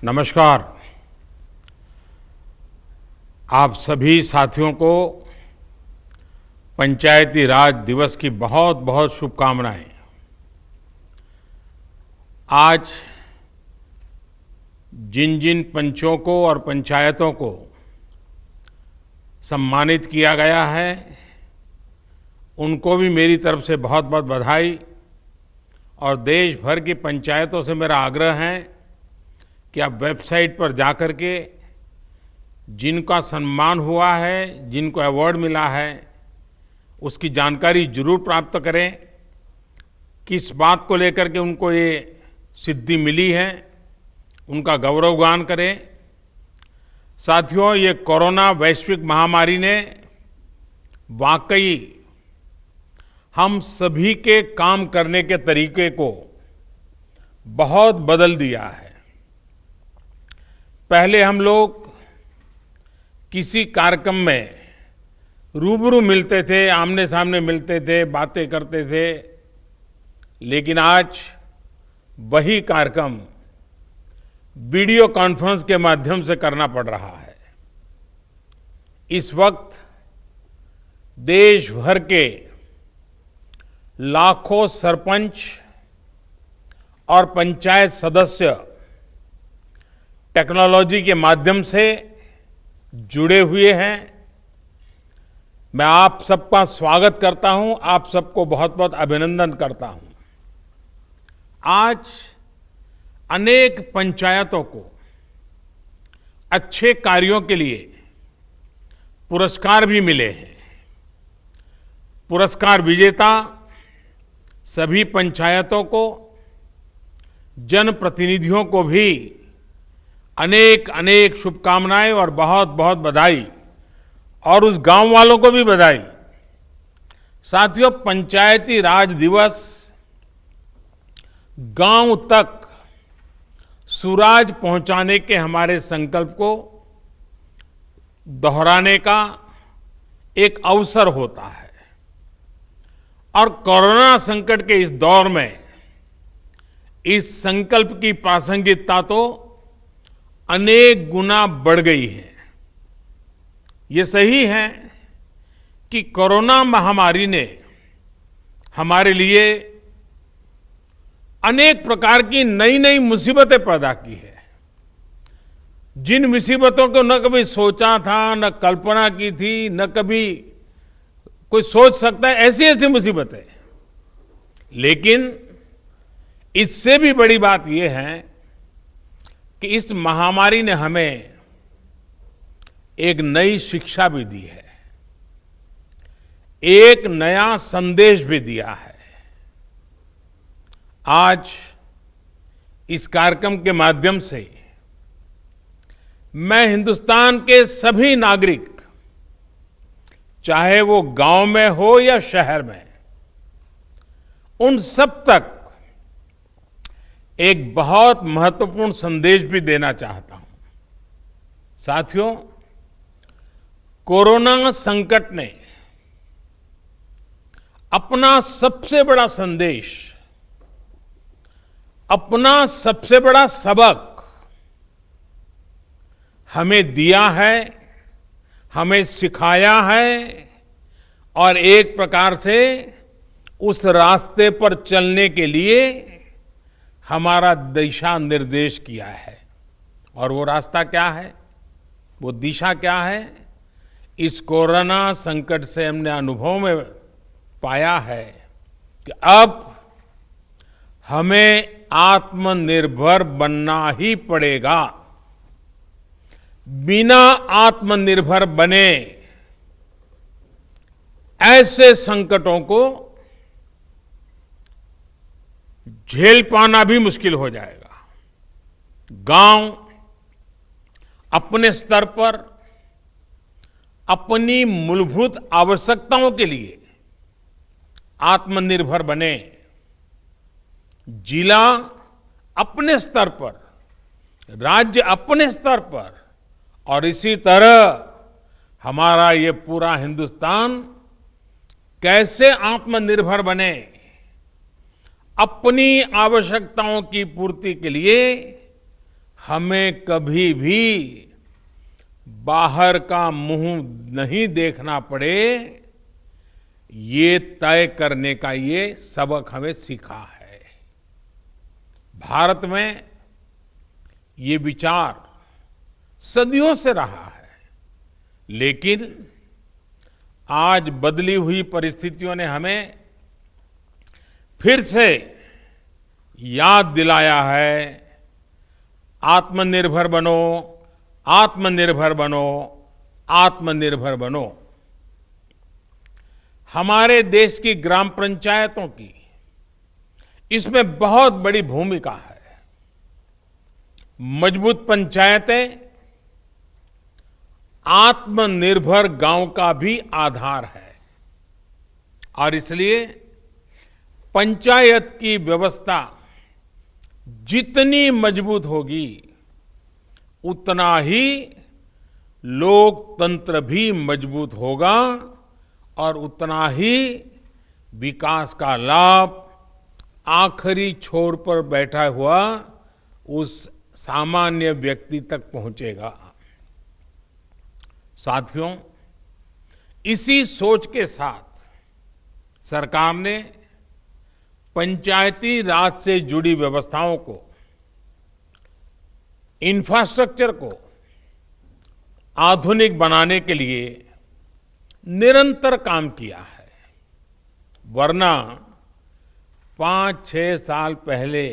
नमस्कार। आप सभी साथियों को पंचायती राज दिवस की बहुत बहुत शुभकामनाएं। आज जिन जिन पंचों को और पंचायतों को सम्मानित किया गया है, उनको भी मेरी तरफ से बहुत बहुत बधाई। और देश भर की पंचायतों से मेरा आग्रह है कि आप वेबसाइट पर जाकर के जिनका सम्मान हुआ है, जिनको अवार्ड मिला है, उसकी जानकारी जरूर प्राप्त करें। किस बात को लेकर के उनको ये सिद्धि मिली है, उनका गौरवगान करें। साथियों, ये कोरोना वैश्विक महामारी ने वाकई हम सभी के काम करने के तरीके को बहुत बदल दिया है। पहले हम लोग किसी कार्यक्रम में रूबरू मिलते थे, आमने सामने मिलते थे, बातें करते थे, लेकिन आज वही कार्यक्रम वीडियो कॉन्फ्रेंस के माध्यम से करना पड़ रहा है। इस वक्त देश भर के लाखों सरपंच और पंचायत सदस्य टेक्नोलॉजी के माध्यम से जुड़े हुए हैं। मैं आप सबका स्वागत करता हूं, आप सबको बहुत बहुत अभिनंदन करता हूं। आज अनेक पंचायतों को अच्छे कार्यों के लिए पुरस्कार भी मिले हैं। पुरस्कार विजेता सभी पंचायतों को, जनप्रतिनिधियों को भी अनेक अनेक शुभकामनाएं और बहुत बहुत बधाई, और उस गांव वालों को भी बधाई। साथियों, पंचायती राज दिवस गांव तक सुराज पहुंचाने के हमारे संकल्प को दोहराने का एक अवसर होता है। और कोरोना संकट के इस दौर में इस संकल्प की प्रासंगिकता तो अनेक गुना बढ़ गई है। ये सही है कि कोरोना महामारी ने हमारे लिए अनेक प्रकार की नई नई मुसीबतें पैदा की है। जिन मुसीबतों को न कभी सोचा था, न कल्पना की थी, न कभी कोई सोच सकता है, ऐसी ऐसी मुसीबतें। लेकिन इससे भी बड़ी बात यह है कि इस महामारी ने हमें एक नई शिक्षा भी दी है, एक नया संदेश भी दिया है। आज इस कार्यक्रम के माध्यम से मैं हिंदुस्तान के सभी नागरिक, चाहे वो गांव में हो या शहर में, उन सब तक एक बहुत महत्वपूर्ण संदेश भी देना चाहता हूं। साथियों, कोरोना संकट ने अपना सबसे बड़ा संदेश, अपना सबसे बड़ा सबक हमें दिया है, हमें सिखाया है, और एक प्रकार से उस रास्ते पर चलने के लिए हमारा दिशा निर्देश किया है। और वो रास्ता क्या है, वो दिशा क्या है? इस कोरोना संकट से हमने अनुभव में पाया है कि अब हमें आत्मनिर्भर बनना ही पड़ेगा। बिना आत्मनिर्भर बने ऐसे संकटों को झेल पाना भी मुश्किल हो जाएगा। गांव अपने स्तर पर अपनी मूलभूत आवश्यकताओं के लिए आत्मनिर्भर बने, जिला अपने स्तर पर, राज्य अपने स्तर पर, और इसी तरह हमारा ये पूरा हिंदुस्तान कैसे आत्मनिर्भर बने, अपनी आवश्यकताओं की पूर्ति के लिए हमें कभी भी बाहर का मुंह नहीं देखना पड़े, ये तय करने का ये सबक हमें सीखा है। भारत में ये विचार सदियों से रहा है, लेकिन आज बदली हुई परिस्थितियों ने हमें फिर से याद दिलाया है, आत्मनिर्भर बनो, आत्मनिर्भर बनो, आत्मनिर्भर बनो। हमारे देश की ग्राम पंचायतों की इसमें बहुत बड़ी भूमिका है। मजबूत पंचायतें आत्मनिर्भर गांव का भी आधार है और इसलिए पंचायत की व्यवस्था जितनी मजबूत होगी, उतना ही लोकतंत्र भी मजबूत होगा और उतना ही विकास का लाभ आखिरी छोर पर बैठा हुआ उस सामान्य व्यक्ति तक पहुंचेगा। साथियों, इसी सोच के साथ सरकार ने पंचायती राज से जुड़ी व्यवस्थाओं को, इंफ्रास्ट्रक्चर को आधुनिक बनाने के लिए निरंतर काम किया है। वरना 5-6 साल पहले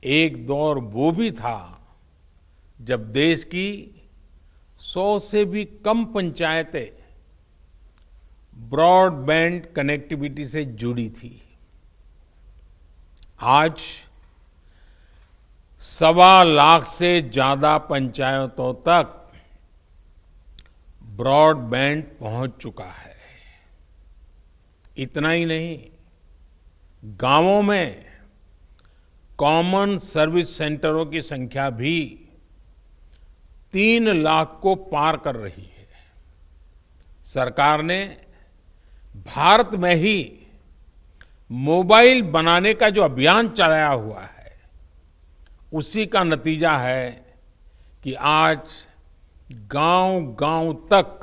एक दौर वो भी था जब देश की 100 से भी कम पंचायतें ब्रॉडबैंड कनेक्टिविटी से जुड़ी थी। आज 1.25 लाख से ज्यादा पंचायतों तक ब्रॉडबैंड पहुंच चुका है। इतना ही नहीं, गांवों में कॉमन सर्विस सेंटरों की संख्या भी 3 लाख को पार कर रही है। सरकार ने भारत में ही मोबाइल बनाने का जो अभियान चलाया हुआ है, उसी का नतीजा है कि आज गांव-गांव तक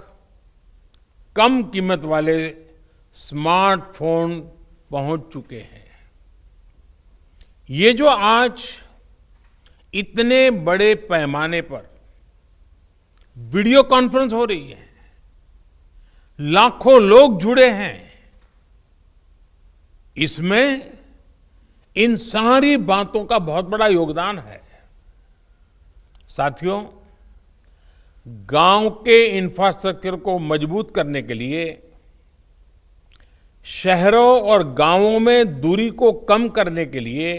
कम कीमत वाले स्मार्टफोन पहुंच चुके हैं। ये जो आज इतने बड़े पैमाने पर वीडियो कॉन्फ्रेंस हो रही है, लाखों लोग जुड़े हैं, इसमें इन सारी बातों का बहुत बड़ा योगदान है। साथियों, गांव के इंफ्रास्ट्रक्चर को मजबूत करने के लिए, शहरों और गांवों में दूरी को कम करने के लिए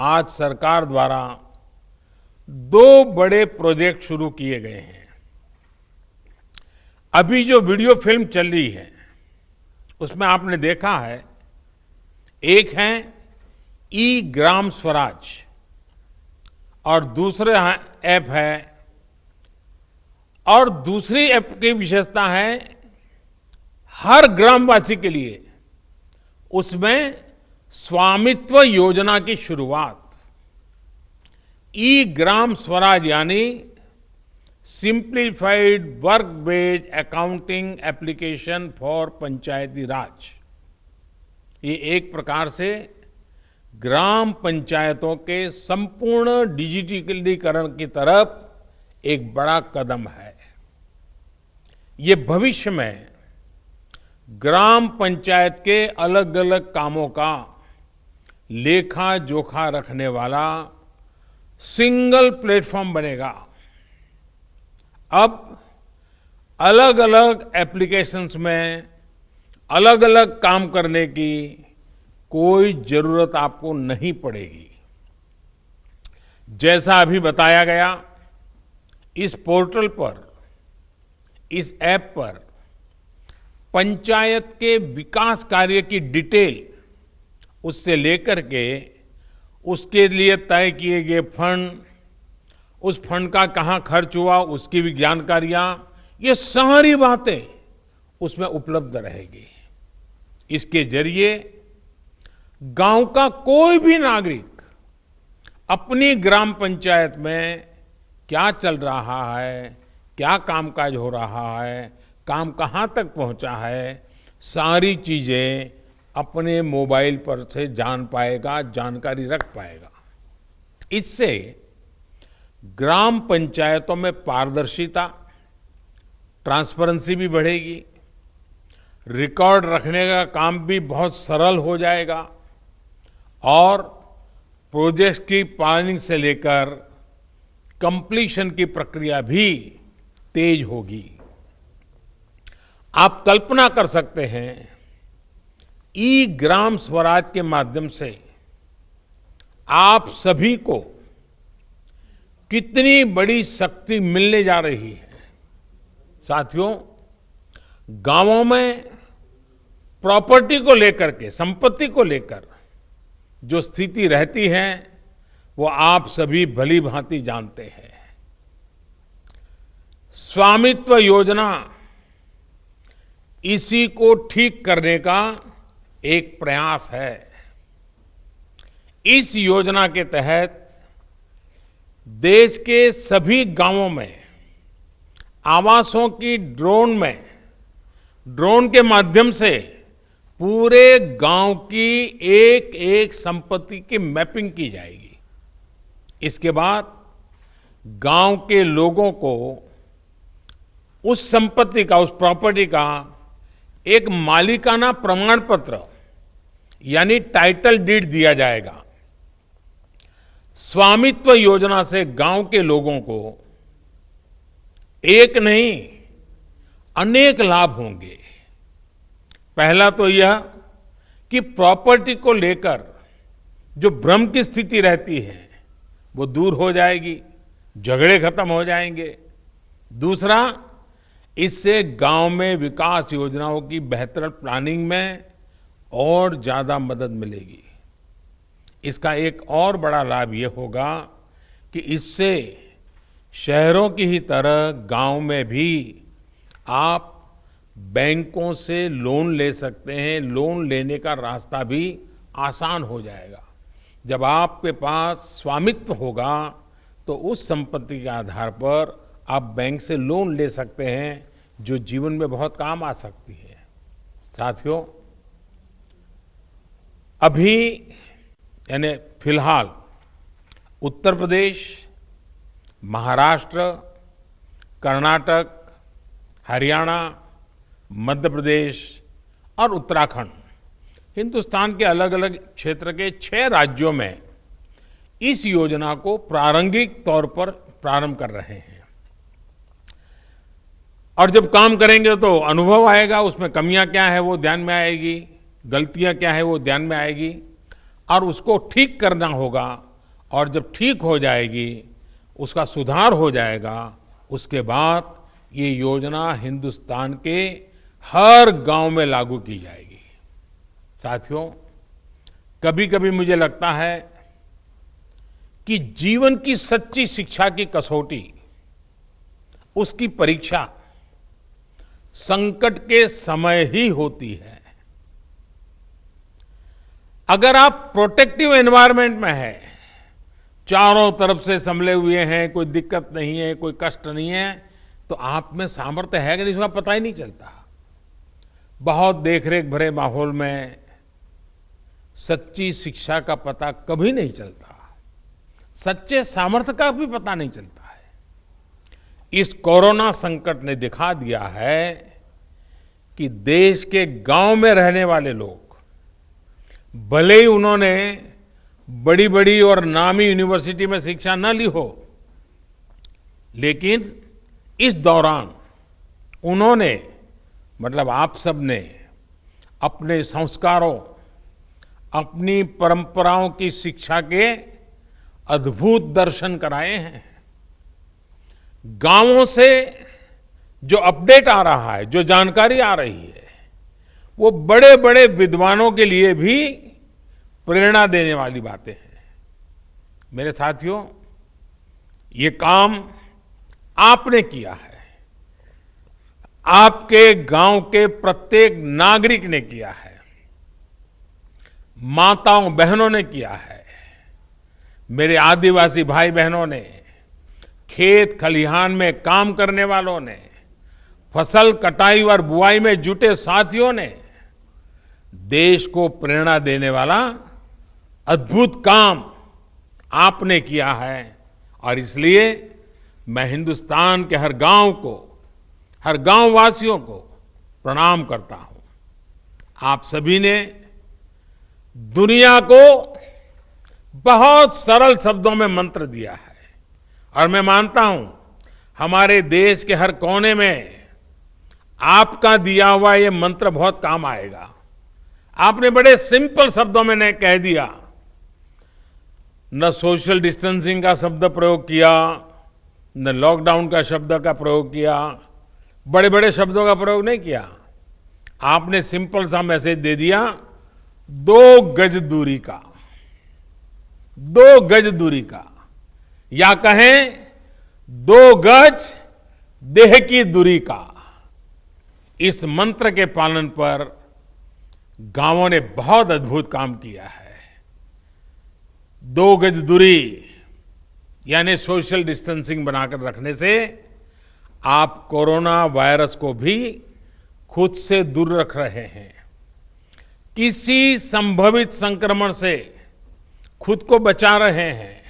आज सरकार द्वारा 2 बड़े प्रोजेक्ट शुरू किए गए हैं। अभी जो वीडियो फिल्म चल रही है, उसमें आपने देखा है, एक है ई ग्राम स्वराज और दूसरा ऐप है, और दूसरी ऐप की विशेषता है हर ग्रामवासी के लिए उसमें स्वामित्व योजना की शुरुआत। ई ग्राम स्वराज यानी simplified work based accounting application for Panchayati Raj. ये एक प्रकार से ग्राम पंचायतों के संपूर्ण डिजिटलीकरण की तरफ एक बड़ा कदम है। ये भविष्य में ग्राम पंचायत के अलग अलग कामों का लेखा जोखा रखने वाला सिंगल प्लेटफॉर्म बनेगा। अब अलग अलग एप्लीकेशंस में अलग अलग काम करने की कोई जरूरत आपको नहीं पड़ेगी। जैसा अभी बताया गया, इस पोर्टल पर, इस ऐप पर पंचायत के विकास कार्य की डिटेल, उससे लेकर के उसके लिए तय किए गए फंड, उस फंड का कहां खर्च हुआ, उसकी भी जानकारियां, ये सारी बातें उसमें उपलब्ध रहेगी। इसके जरिए गांव का कोई भी नागरिक अपनी ग्राम पंचायत में क्या चल रहा है, क्या कामकाज हो रहा है, काम कहाँ तक पहुंचा है, सारी चीजें अपने मोबाइल पर से जान पाएगा, जानकारी रख पाएगा। इससे ग्राम पंचायतों में पारदर्शिता, ट्रांसपेरेंसी भी बढ़ेगी, रिकॉर्ड रखने का काम भी बहुत सरल हो जाएगा और प्रोजेक्ट की प्लानिंग से लेकर कंप्लीशन की प्रक्रिया भी तेज होगी। आप कल्पना कर सकते हैं, ई ग्राम स्वराज के माध्यम से आप सभी को कितनी बड़ी शक्ति मिलने जा रही है। साथियों, गांवों में प्रॉपर्टी को लेकर के, संपत्ति को लेकर जो स्थिति रहती है वो आप सभी भली भांति जानते हैं। स्वामित्व योजना इसी को ठीक करने का एक प्रयास है। इस योजना के तहत देश के सभी गांवों में आवासों की ड्रोन के माध्यम से पूरे गांव की एक एक संपत्ति की मैपिंग की जाएगी। इसके बाद गांव के लोगों को उस संपत्ति का, उस प्रॉपर्टी का एक मालिकाना प्रमाण पत्र यानी टाइटल डीड दिया जाएगा। स्वामित्व योजना से गांव के लोगों को एक नहीं अनेक लाभ होंगे। पहला तो यह कि प्रॉपर्टी को लेकर जो भ्रम की स्थिति रहती है वो दूर हो जाएगी, झगड़े खत्म हो जाएंगे। दूसरा, इससे गांव में विकास योजनाओं की बेहतर प्लानिंग में और ज्यादा मदद मिलेगी। इसका एक और बड़ा लाभ ये होगा कि इससे शहरों की ही तरह गांव में भी आप बैंकों से लोन ले सकते हैं। लोन लेने का रास्ता भी आसान हो जाएगा। जब आपके पास स्वामित्व होगा तो उस संपत्ति के आधार पर आप बैंक से लोन ले सकते हैं, जो जीवन में बहुत काम आ सकती है। साथियों, अभी यानी फिलहाल उत्तर प्रदेश, महाराष्ट्र, कर्नाटक, हरियाणा, मध्य प्रदेश और उत्तराखंड, हिंदुस्तान के अलग अलग क्षेत्र के 6 राज्यों में इस योजना को प्रारंभिक तौर पर प्रारंभ कर रहे हैं। और जब काम करेंगे तो अनुभव आएगा, उसमें कमियां क्या है वो ध्यान में आएगी, गलतियां क्या है वो ध्यान में आएगी और उसको ठीक करना होगा। और जब ठीक हो जाएगी, उसका सुधार हो जाएगा, उसके बाद ये योजना हिंदुस्तान के हर गांव में लागू की जाएगी। साथियों, कभी कभी मुझे लगता है कि जीवन की सच्ची शिक्षा की कसौटी, उसकी परीक्षा संकट के समय ही होती है। अगर आप प्रोटेक्टिव एनवायरनमेंट में हैं, चारों तरफ से संभले हुए हैं, कोई दिक्कत नहीं है, कोई कष्ट नहीं है, तो आप में सामर्थ्य है कि नहीं इसका पता ही नहीं चलता। बहुत देखरेख भरे माहौल में सच्ची शिक्षा का पता कभी नहीं चलता, सच्चे सामर्थ्य का भी पता नहीं चलता है। इस कोरोना संकट ने दिखा दिया है कि देश के गांव में रहने वाले लोग, भले ही उन्होंने बड़ी बड़ी और नामी यूनिवर्सिटी में शिक्षा न ली हो, लेकिन इस दौरान उन्होंने, मतलब आप सब ने, अपने संस्कारों, अपनी परंपराओं की शिक्षा के अद्भुत दर्शन कराए हैं। गांवों से जो अपडेट आ रहा है, जो जानकारी आ रही है, वो बड़े बड़े विद्वानों के लिए भी प्रेरणा देने वाली बातें हैं। मेरे साथियों, ये काम आपने किया है, आपके गांव के प्रत्येक नागरिक ने किया है, माताओं बहनों ने किया है, मेरे आदिवासी भाई बहनों ने, खेत खलिहान में काम करने वालों ने, फसल कटाई और बुआई में जुटे साथियों ने देश को प्रेरणा देने वाला अद्भुत काम आपने किया है। और इसलिए मैं हिंदुस्तान के हर गांव को, हर गांव वासियों को प्रणाम करता हूं। आप सभी ने दुनिया को बहुत सरल शब्दों में मंत्र दिया है और मैं मानता हूं हमारे देश के हर कोने में आपका दिया हुआ ये मंत्र बहुत काम आएगा। आपने बड़े सिंपल शब्दों में ने कह दिया, न सोशल डिस्टेंसिंग का शब्द प्रयोग किया, न लॉकडाउन का शब्द का प्रयोग किया, बड़े बड़े शब्दों का प्रयोग नहीं किया। आपने सिंपल सा मैसेज दे दिया, 2 गज दूरी का, 2 गज दूरी का, या कहें 2 गज देह की दूरी का। इस मंत्र के पालन पर गांवों ने बहुत अद्भुत काम किया है। 2 गज दूरी यानी सोशल डिस्टेंसिंग बनाकर रखने से आप कोरोना वायरस को भी खुद से दूर रख रहे हैं। किसी संभावित संक्रमण से खुद को बचा रहे हैं।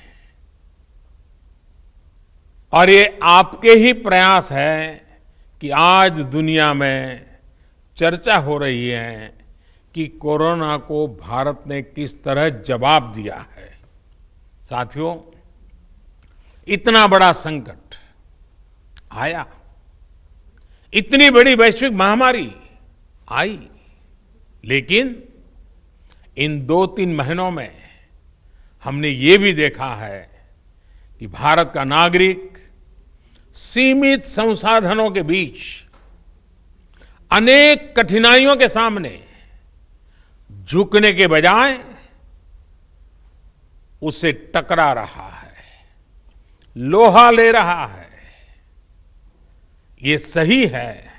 और ये आपके ही प्रयास है कि आज दुनिया में चर्चा हो रही है कि कोरोना को भारत ने किस तरह जवाब दिया है। साथियों, इतना बड़ा संकट आया, इतनी बड़ी वैश्विक महामारी आई, लेकिन इन 2-3 महीनों में हमने ये भी देखा है कि भारत का नागरिक सीमित संसाधनों के बीच अनेक कठिनाइयों के सामने झुकने के बजाय उससे टकरा रहा है, लोहा ले रहा है। ये सही है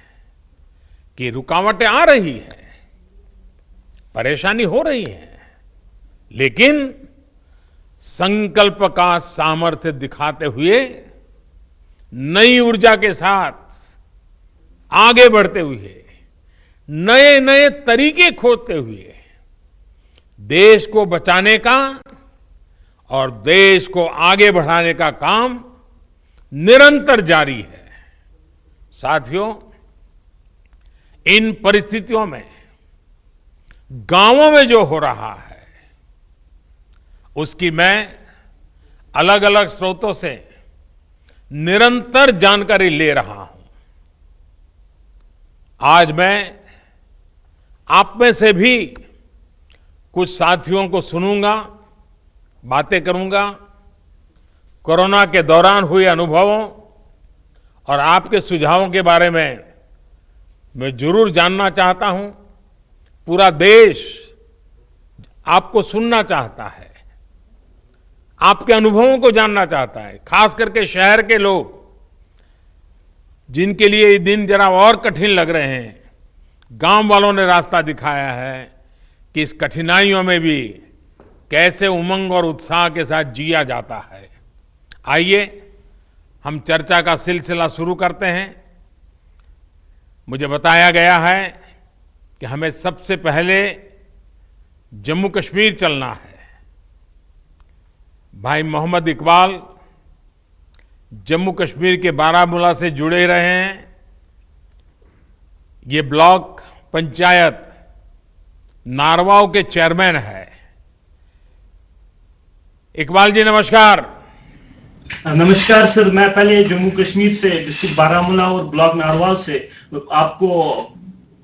कि रुकावटें आ रही है, परेशानी हो रही है, लेकिन संकल्प का सामर्थ्य दिखाते हुए नई ऊर्जा के साथ आगे बढ़ते हुए, नए नए तरीके खोजते हुए देश को बचाने का और देश को आगे बढ़ाने का काम निरंतर जारी है। साथियों, इन परिस्थितियों में गांवों में जो हो रहा है उसकी मैं अलग अलग स्रोतों से निरंतर जानकारी ले रहा हूं। आज मैं आप में से भी कुछ साथियों को सुनूंगा, बातें करूंगा, कोरोना के दौरान हुए अनुभवों और आपके सुझावों के बारे में मैं जरूर जानना चाहता हूं। पूरा देश आपको सुनना चाहता है, आपके अनुभवों को जानना चाहता है, खास करके शहर के लोग जिनके लिए ये दिन जरा और कठिन लग रहे हैं। गांव वालों ने रास्ता दिखाया है कि इस कठिनाइयों में भी कैसे उमंग और उत्साह के साथ जिया जाता है। आइए हम चर्चा का सिलसिला शुरू करते हैं। मुझे बताया गया है कि हमें सबसे पहले जम्मू कश्मीर चलना है। भाई मोहम्मद इकबाल जम्मू कश्मीर के बारामूला से जुड़े रहे हैं। ये ब्लॉक पंचायत नारवाव के चेयरमैन है। इकबाल जी नमस्कार। नमस्कार सर, मैं पहले जम्मू कश्मीर से डिस्ट्रिक्ट बारामूला और ब्लॉक नारवाल से आपको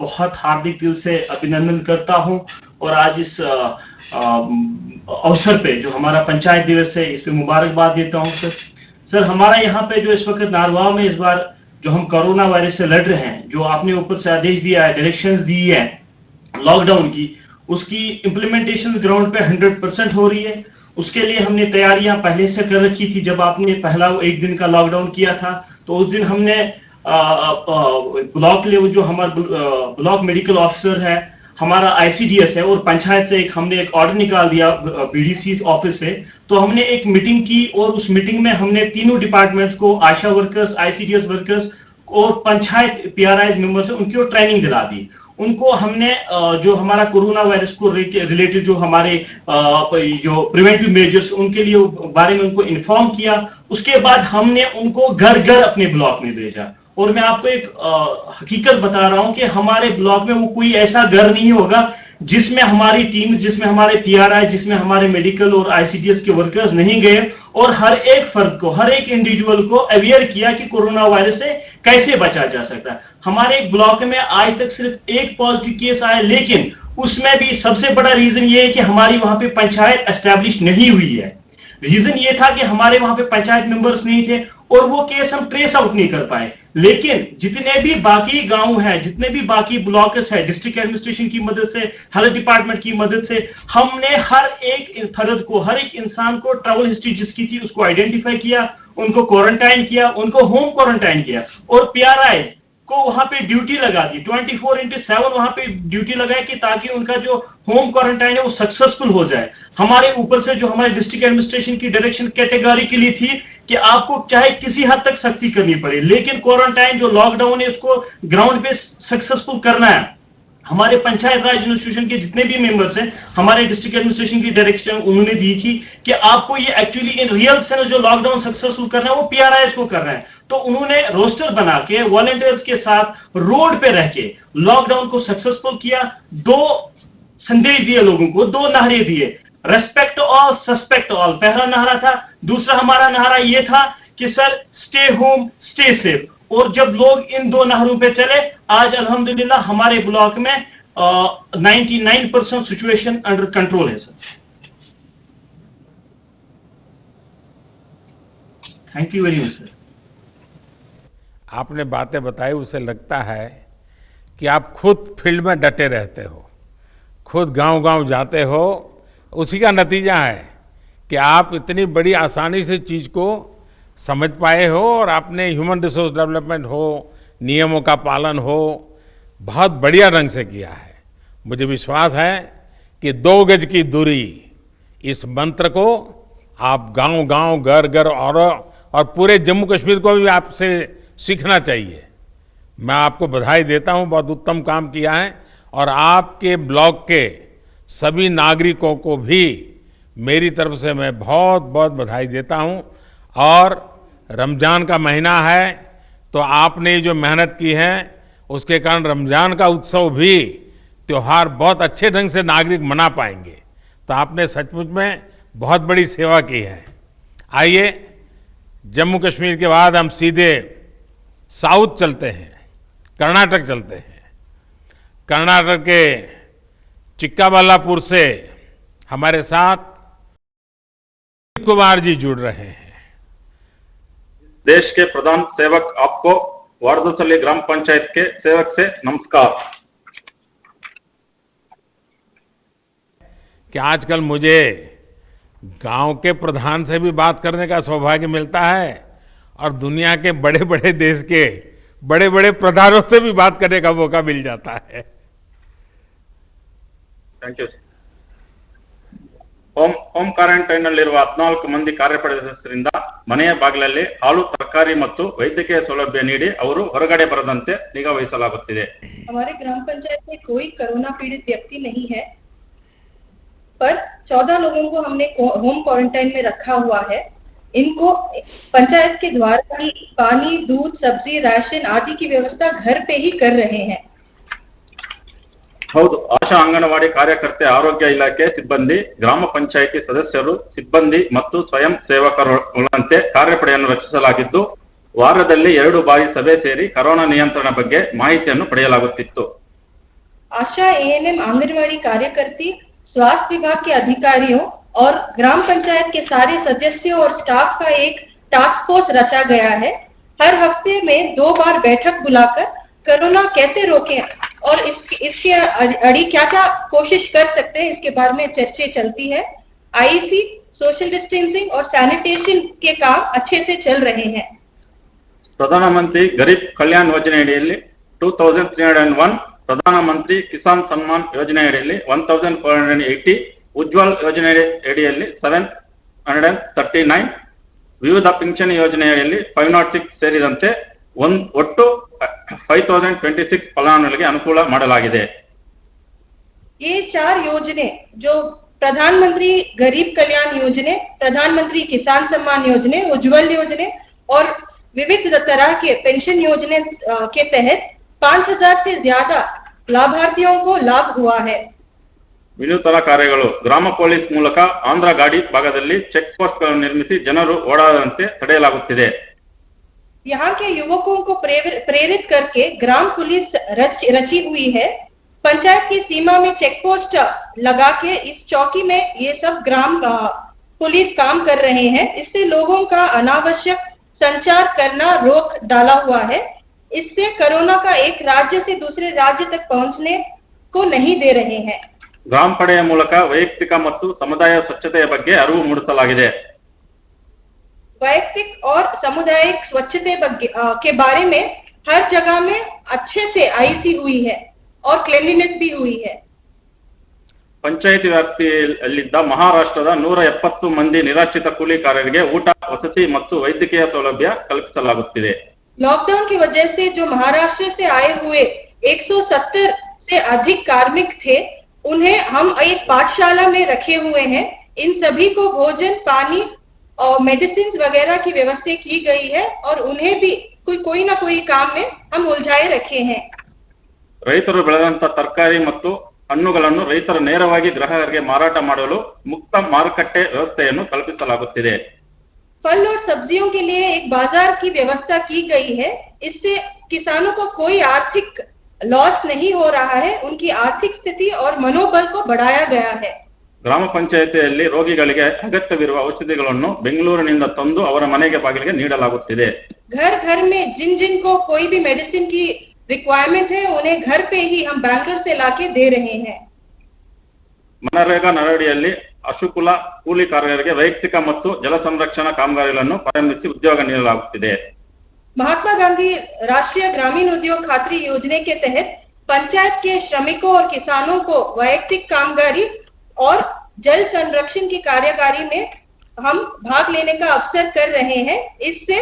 बहुत हार्दिक दिल से अभिनंदन करता हूं और आज इस अवसर पे जो हमारा पंचायत दिवस है इस पे मुबारकबाद देता हूं सर। सर, हमारा यहाँ पे जो इस वक्त नारवाल में इस बार जो हम कोरोना वायरस से लड़ रहे हैं, जो आपने ऊपर से आदेश दिया है, डायरेक्शंस दी है लॉकडाउन की, उसकी इंप्लीमेंटेशन ग्राउंड पे 100% हो रही है। उसके लिए हमने तैयारियां पहले से कर रखी थी। जब आपने पहला 1 दिन का लॉकडाउन किया था तो उस दिन हमने ब्लॉक लेवल जो हमारा ब्लॉक मेडिकल ऑफिसर है, हमारा आईसीडीएस है और पंचायत से हमने एक ऑर्डर निकाल दिया बीडीसी ऑफिस से, तो हमने एक मीटिंग की और उस मीटिंग में हमने तीनों डिपार्टमेंट्स को, आशा वर्कर्स, आईसीडीएस वर्कर्स और पंचायत पीआरआई मेंबर्स है, उनको ट्रेनिंग दिला दी। उनको हमने जो हमारा कोरोना वायरस को रिलेटेड जो हमारे जो प्रिवेंटिव मेजर्स उनके लिए बारे में उनको इन्फॉर्म किया। उसके बाद हमने उनको घर घर अपने ब्लॉक में भेजा। और मैं आपको एक हकीकत बता रहा हूं कि हमारे ब्लॉक में वो कोई ऐसा घर नहीं होगा जिसमें हमारी टीम, जिसमें हमारे पीआरआई, जिसमें हमारे मेडिकल और आईसीडीएस के वर्कर्स नहीं गए और हर एक फर्द को, हर एक इंडिविजुअल को अवेयर किया कि कोरोना वायरस से कैसे बचा जा सकता है। हमारे ब्लॉक में आज तक सिर्फ एक पॉजिटिव केस आया, लेकिन उसमें भी सबसे बड़ा रीजन ये है कि हमारी वहां पे पंचायत एस्टैब्लिश नहीं हुई है। रीजन ये था कि हमारे वहां पे पंचायत मेंबर्स नहीं थे और वो केस हम ट्रेस आउट नहीं कर पाए। लेकिन जितने भी बाकी गांव हैं, जितने भी बाकी ब्लॉक्स है, डिस्ट्रिक्ट एडमिनिस्ट्रेशन की मदद से, हेल्थ डिपार्टमेंट की मदद से, हमने हर एक फर्द को, हर एक इंसान को ट्रैवल हिस्ट्री जिसकी थी उसको आइडेंटिफाई किया, उनको क्वारंटाइन किया, उनको होम क्वारंटाइन किया और पीआरआई को वहां पे ड्यूटी लगा दी, 24/7 वहां पे ड्यूटी लगाई कि ताकि उनका जो होम क्वारंटाइन है वो सक्सेसफुल हो जाए। हमारे ऊपर से जो हमारे डिस्ट्रिक्ट एडमिनिस्ट्रेशन की डायरेक्शन कैटेगोरिकली थी कि आपको चाहे किसी हद तक सख्ती करनी पड़े, लेकिन क्वारंटाइन जो लॉकडाउन है उसको ग्राउंड पे सक्सेसफुल करना है। हमारे पंचायत राज इंस्टीट्यूशन के जितने भी मेंबर्स हैं, हमारे डिस्ट्रिक्ट एडमिनिस्ट्रेशन की डायरेक्शन उन्होंने दी थी कि आपको ये एक्चुअली इन रियल सेंस जो लॉकडाउन सक्सेसफुल करना है वो पीआरआईएस को करना है। तो उन्होंने रोस्टर बना के वॉलंटियर्स के साथ रोड पे रह के लॉकडाउन को सक्सेसफुल किया। दो संदेश दिए लोगों को, दो नारे दिए, रेस्पेक्ट ऑल, सस्पेक्ट ऑल, पहला नारा था। दूसरा हमारा नारा यह था कि sir stay home stay safe. और जब लोग इन दो नारों पे चले, आज अल्हम्दुलिल्लाह हमारे ब्लॉक में 99% सिचुएशन अंडर कंट्रोल है sir. Thank you very much sir. आपने बातें बताई, उससे लगता है कि आप खुद फील्ड में डटे रहते हो, खुद गांव-गांव जाते हो। उसी का नतीजा है कि आप इतनी बड़ी आसानी से चीज को समझ पाए हो और आपने ह्यूमन रिसोर्स डेवलपमेंट हो, नियमों का पालन हो, बहुत बढ़िया ढंग से किया है। मुझे विश्वास है कि 2 गज की दूरी, इस मंत्र को आप गांव-गांव, घर-घर और पूरे जम्मू कश्मीर को भी आपसे सीखना चाहिए। मैं आपको बधाई देता हूं, बहुत उत्तम काम किया है। और आपके ब्लॉक के सभी नागरिकों को भी मेरी तरफ से मैं बहुत बहुत बधाई देता हूं। और रमजान का महीना है, तो आपने जो मेहनत की है उसके कारण रमजान का उत्सव भी, त्योहार बहुत अच्छे ढंग से नागरिक मना पाएंगे। तो आपने सचमुच में बहुत बड़ी सेवा की है। आइए, जम्मू कश्मीर के बाद हम सीधे साउथ चलते हैं, कर्नाटक चलते हैं। कर्नाटक के चिक्काबल्लापुर से हमारे साथ कुमार जी जुड़ रहे हैं। देश के प्रधान सेवक आपको वारदसल्ली ग्राम पंचायत के सेवक से नमस्कार। कि आजकल मुझे गांव के प्रधान से भी बात करने का सौभाग्य मिलता है और दुनिया के बड़े बड़े देश के बड़े बड़े प्रधानों से भी बात करने का मौका मिल जाता है। Thank you. ಹೋಮ್ ಕ್ವಾರಂಟೈನ್ ನಲ್ಲಿರುವ 14 ಮಂದಿ ಕಾರ್ಯಪಡೆ ಸದಸ್ಯರಿಂದ ಮನೆಯ ಬಾಗಿಲಲ್ಲಿ ಹಾಲು, ತರಕಾರಿ ಮತ್ತು ವೈದ್ಯಕೀಯ ಸೌಲಭ್ಯ ನೀಡಿ ಅವರು ಹೊರಗಡೆ ಬರದಂತೆ ನಿಗಾ ವಹಿಸಲಾಗುತ್ತಿದೆ। हमारे ग्राम पंचायत में कोई कोरोना पीड़ित व्यक्ति नहीं है, पर 14 लोगों को हमने होम क्वारंटाइन में रखा हुआ है। इनको पंचायत के द्वारा ही पानी, दूध, सब्जी, राशन आदि की व्यवस्था घर पे ही कर रहे हैं। ಹೌದು, ಆಶಾ ಅಂಗನವಾಡಿ ಕಾರ್ಯಕರ್ತೆ, ಆರೋಗ್ಯ ಇಲಾಖೆ ಸಿಬ್ಬಂದಿ, ಗ್ರಾಮ ಪಂಚಾಯಿತಿ ಸದಸ್ಯರು, ಸಿಬ್ಬಂದಿ ಮತ್ತು ಸ್ವಯಂ ಸೇವಕರುಗಳಂತೆ ಕಾರ್ಯಪಡೆಯನ್ನು ರಚಿಸಲಾಗಿದ್ದು, ವಾರದಲ್ಲಿ 2 ಬಾರಿ ಸಭೆ ಸೇರಿ ಕೊರೋನಾ ನಿಯಂತ್ರಣ ಬಗ್ಗೆ ಮಾಹಿತಿಯನ್ನು ಪಡೆಯಲಾಗುತ್ತಿತ್ತು। आशा एएनएम आंगनवाड़ी कार्यकर्ती, स्वास्थ्य विभाग के अधिकारियों और ग्राम पंचायत के सारे सदस्यों और स्टाफ का एक टास्क फोर्स रचा गया है। हर हफ्ते में 2 बार बैठक बुलाकर कोरोना कैसे रोकें और इसके अड़ी क्या क्या कोशिश कर सकते हैं इसके बारे में चर्चा चलती है। आईसी, सोशल डिस्टेंसिंग और सैनिटेशन के काम अच्छे से चल रहे हैं। ಪ್ರಧಾನಮಂತ್ರಿ ಗರೀಬ್ ಕಲ್ಯಾಣ್ ಯೋಜನೆಯಡಿಯಲ್ಲಿ 2301 ಪ್ರಧಾನಮಂತ್ರಿ ಕಿಸಾನ್ ಸನ್ಮಾನ್ ಯೋಜನೆಯಡಿಯಲ್ಲಿ 1480, ಉಜ್ವಲ್ ಯೋಜನೆ ಅಡಿಯಲ್ಲಿ 739, ವಿವಿಧ ಪಿಂಚಣಿ ಯೋಜನೆಯಲ್ಲಿ 506 ಸೇರಿದಂತೆ ಒಟ್ಟು 5026 ಫಲಾನುಭವಿಗಳಿಗೆ ಅನುಕೂಲ ಮಾಡಲಾಗಿದೆ. ये 4 योजने जो प्रधानमंत्री गरीब कल्याण योजने, प्रधानमंत्री किसान सम्मान योजने, उज्जवल योजने और विविध तरह के पेंशन योजने के तहत 5000 से ज्यादा लाभार्थियों को लाभ हुआ है. ವಿನೂತನ ಕಾರ್ಯಗಳು. ಗ್ರಾಮ ಪೊಲೀಸ್ ಮೂಲಕ ಆಂಧ್ರ ಗಾಡಿ ಭಾಗದಲ್ಲಿ ಚೆಕ್ ಪೋಸ್ಟ್ಗಳನ್ನು ನಿರ್ಮಿಸಿ ಜನರು ಓಡಾಡದಂತೆ ತಡೆಯಲಾಗುತ್ತಿದೆ. यहाँ के युवकों को प्रेरित करके ग्राम पुलिस रची हुई है. पंचायत की सीमा में चेक पोस्ट लगा के इस चौकी में ये सब ग्राम पुलिस काम कर रहे हैं. इससे लोगों का अनावश्यक संचार करना रोक डाला हुआ है. इससे कोरोना का एक राज्य से दूसरे राज्य तक पहुंचने को नहीं दे रहे हैं. ಗ್ರಾಮ ಪಡೆಯ ಮೂಲಕ ವೈಯಕ್ತಿಕ ಮತ್ತು ಸಮುದಾಯ ಸ್ವಚ್ಛತೆಯ ಬಗ್ಗೆ ಅರಿವು ಮೂಡಿಸಲಾಗಿದೆ. वैयक्तिक और सामुदायिक स्वच्छता के बारे में हर जगह में अच्छे से आईसी हुई है और क्लीनलीनेस भी हुई है. ಪಂಚಾಯಿತಿ ವ್ಯಾಪ್ತಿಯಲ್ಲಿದ್ದ ಮಹಾರಾಷ್ಟ್ರದ 170 ಮಂದಿ ನಿರಾಶ್ರಿತ ಕೂಲಿಕಾರರಿಗೆ ಊಟ, ವಸತಿ ಮತ್ತು ವೈದ್ಯಕೀಯ ಸೌಲಭ್ಯ ಕಲ್ಪಿಸಲಾಗುತ್ತಿದೆ. लॉकडाउन की वजह से जो महाराष्ट्र से आए हुए 170 से अधिक कार्मिक थे, उन्हें हम एक पाठशाला में रखे हुए हैं. इन सभी को भोजन, पानी और मेडिसिन वगैरह की व्यवस्था की गई है और उन्हें भी कोई ना कोई काम में हम उलझाए रखे हैं. ರೈತರು ಬೆಳೆದಂತ ತರಕಾರಿ ಮತ್ತು ಹಣ್ಣುಗಳನ್ನು ರೈತರು ನೇರವಾಗಿ ಗ್ರಾಹಕರಿಗೆ ಮಾರಾಟ ಮಾಡಲು ಮುಕ್ತ ಮಾರುಕಟ್ಟೆ ವ್ಯವಸ್ಥೆಯನ್ನು ಕಲ್ಪಿಸಲಾಗುತ್ತಿದೆ. फल और सब्जियों के लिए एक बाजार की व्यवस्था की गई है. इससे किसानों को कोई आर्थिक लॉस नहीं हो रहा है. उनकी आर्थिक स्थिति और मनोबल को बढ़ाया गया है. ಗ್ರಾಮ ಪಂಚಾಯಿತಿಯಲ್ಲಿ ರೋಗಿಗಳಿಗೆ ಅಗತ್ಯವಿರುವ ಔಷಧಿಗಳನ್ನು ಬೆಂಗಳೂರಿನಿಂದ ತಂದು ಅವರ ಮನೆಗೆ ಬಾಗಿಲಿಗೆ ನೀಡಲಾಗುತ್ತಿದೆ. घर घर में जिन जिन को कोई भी मेडिसिन की रिक्वायरमेंट है, उन्हें घर पे ही हम बैंगलोर से लाके दे रहे हैं. ಮನರೇಗಾ ನರಡಿಯಲ್ಲಿ ಅಶುಕುಲ ಕೂಲಿಕಾರರಿಗೆ ವೈಯಕ್ತಿಕ ಮತ್ತು ಜಲ ಸಂರಕ್ಷಣಾ ಕಾಮಗಾರಿಗಳನ್ನು ಪ್ರಾರಂಭಿಸಿ ಉದ್ಯೋಗ ನೀಡಲಾಗುತ್ತಿದೆ. महात्मा गांधी राष्ट्रीय ग्रामीण उद्योग खातरी योजना के तहत पंचायत के श्रमिकों और किसानों को वैयक्तिक कामगारी और जल संरक्षण की कार्यकारी में हम भाग लेने का अवसर कर रहे हैं. इससे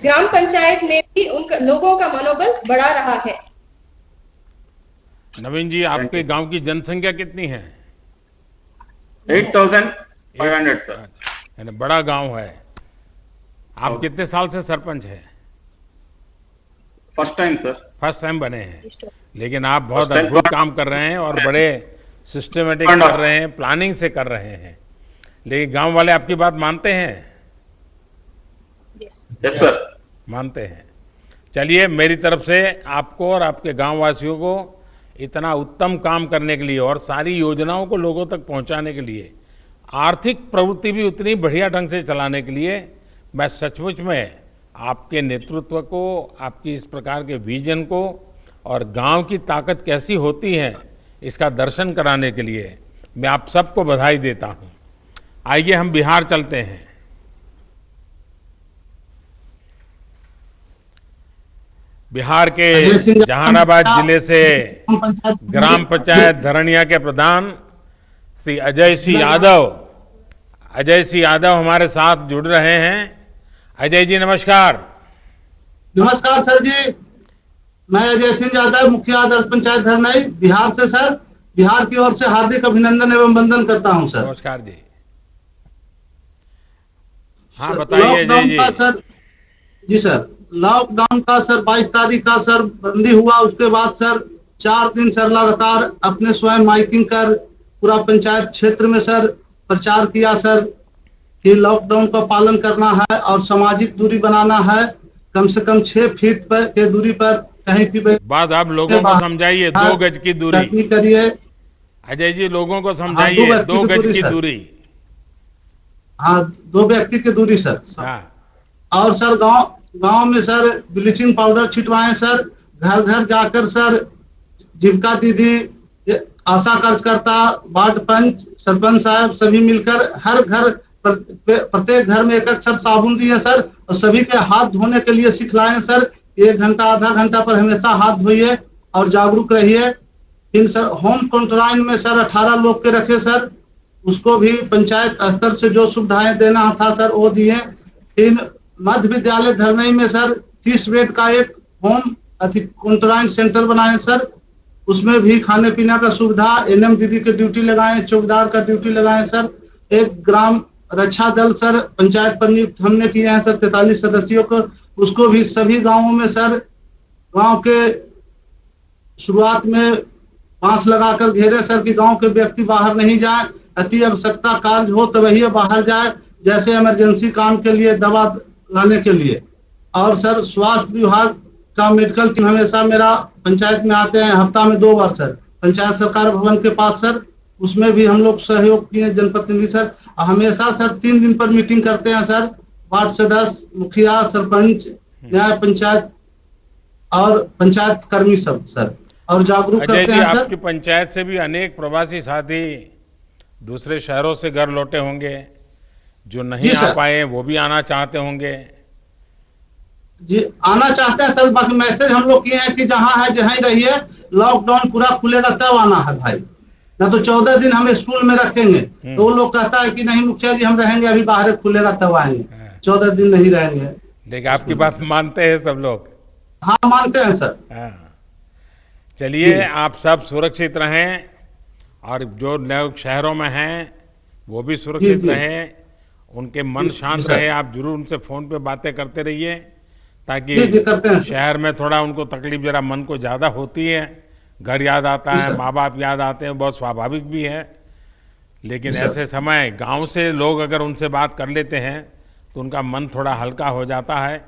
ग्राम पंचायत में भी उन लोगों का मनोबल बढ़ा रहा है. नवीन जी, आपके गांव की जनसंख्या कितनी है? 8500 सर. यानी बड़ा गांव है. आप कितने साल से सरपंच हैं? First time sir. First time बने हैं, लेकिन आप बहुत First time. अद्भुत काम कर रहे हैं और बड़े सिस्टमेटिक Kind of. कर रहे हैं, प्लानिंग से कर रहे हैं. लेकिन गांव वाले आपकी बात मानते हैं? Yes sir. मानते हैं. चलिए, मेरी तरफ से आपको और आपके गांव वासियों को इतना उत्तम काम करने के लिए और सारी योजनाओं को लोगों तक पहुंचाने के लिए, आर्थिक प्रवृत्ति भी उतनी बढ़िया ढंग से चलाने के लिए मैं सचमुच में आपके नेतृत्व को, आपकी इस प्रकार के विजन को और गांव की ताकत कैसी होती है इसका दर्शन कराने के लिए मैं आप सबको बधाई देता हूं. आइए हम बिहार चलते हैं. बिहार के जहानाबाद जिले से ग्राम पंचायत धरणिया के प्रधान श्री अजय सिंह यादव हमारे साथ जुड़ रहे हैं. अजय जी नमस्कार. नमस्कार सर जी, मैं अजय सिंह यादव, मुखिया आदर्श पंचायत धरनाई, बिहार से सर. बिहार की ओर से हार्दिक अभिनंदन एवं वंदन करता हूं सर. नमस्कार जी. हाँ बताइए अजय लॉकडाउन जी. का सर जी सर, लॉकडाउन का सर 22 तारीख का सर बंदी हुआ. उसके बाद सर 4 दिन सर लगातार अपने स्वयं माइकिंग कर पूरा पंचायत क्षेत्र में सर प्रचार किया सर कि लॉकडाउन का पालन करना है और सामाजिक दूरी बनाना है. कम से कम 6 फीट पर के दूरी पर कहीं भी बात आप लोगों को समझाइए. 2 गज की दूरी करिए. अजय जी, लोगों को समझाइए. 2 गज की दूरी. हाँ, 2 व्यक्ति की दूरी सर. हाँ. और सर गांव में सर ब्लीचिंग पाउडर छिटवाएं सर. घर घर जाकर सर जीविका दीदी, आशा कार्यकर्ता, वार्ड पंच, सरपंच साहब सभी मिलकर हर घर प्रत्येक घर में एक सर साबुन दिए सर और सभी के हाथ धोने के लिए सिखलाएं सर. 1 घंटा आधा घंटा पर हमेशा हाथ धोइए और जागरूक रहिए। फिर सर होम क्वारंटाइन में सर 18 लोग के रखे सर, उसको भी पंचायत स्तर से जो सुविधाएं देना था सर वो दिए। फिर मध्य विद्यालय धरनई में सर 30 बेड का एक होम क्वारंटाइन सेंटर बनाए सर, उसमें भी खाने पीने का सुविधा, एनएम दीदी की ड्यूटी लगाए, चौकीदार का ड्यूटी लगाए सर। एक ग्राम रक्षा दल सर पंचायत पर नियुक्त हमने किए हैं सर 43 सदस्यों को, उसको भी सभी गांवों में सर गांव के शुरुआत में बांस लगाकर घेरे सर कि गांव के व्यक्ति बाहर नहीं जाए, अति आवश्यकता कार्य हो तो वही बाहर जाए, जैसे इमरजेंसी काम के लिए दवा लाने के लिए। और सर स्वास्थ्य विभाग का मेडिकल टीम हमेशा मेरा पंचायत में आते हैं, हफ्ता में 2 बार सर पंचायत सरकार भवन के पास सर, उसमें भी हम लोग सहयोग किए जनप्रतिनिधि सर। हमेशा सर 3 दिन पर मीटिंग करते हैं सर, वार्ड सदस्य, मुखिया, सरपंच, न्याय पंचायत और पंचायत कर्मी सब सर, और जागरूक अजय करते जी, हैं सर। आपकी पंचायत से भी अनेक प्रवासी साथी दूसरे शहरों से घर लौटे होंगे, जो नहीं जी आ सर। पाए वो भी आना चाहते होंगे। जी आना चाहते हैं सर, बाकी मैसेज हम लोग किए हैं कि जहां है जहां ही रहिए, लॉकडाउन पूरा खुलेगा तब आना है भाई, ना तो 14 दिन हम स्कूल में रखेंगे। तो वो लोग कहता है कि नहीं मुखिया जी हम रहेंगे, अभी बाहर खुलेगा तब आएंगे, 14 दिन नहीं रहेंगे। लेकिन आपकी बात मानते हैं सब लोग। हाँ मानते हैं सर। हाँ। चलिए, जी। आप सब सुरक्षित रहें और जो लोग शहरों में हैं वो भी सुरक्षित जी। रहें, उनके मन जी, शांत जी सर। रहे। आप जरूर उनसे फोन पे बातें करते रहिए, ताकि जी करते हैं सर। शहर में थोड़ा उनको तकलीफ जरा मन को ज्यादा होती है, घर याद आता जी है, सर। माँ बाप याद आते हैं, बहुत स्वाभाविक भी है। लेकिन जी सर। ऐसे समय गांव से लोग अगर उनसे बात कर लेते हैं तो उनका मन थोड़ा हल्का हो जाता है,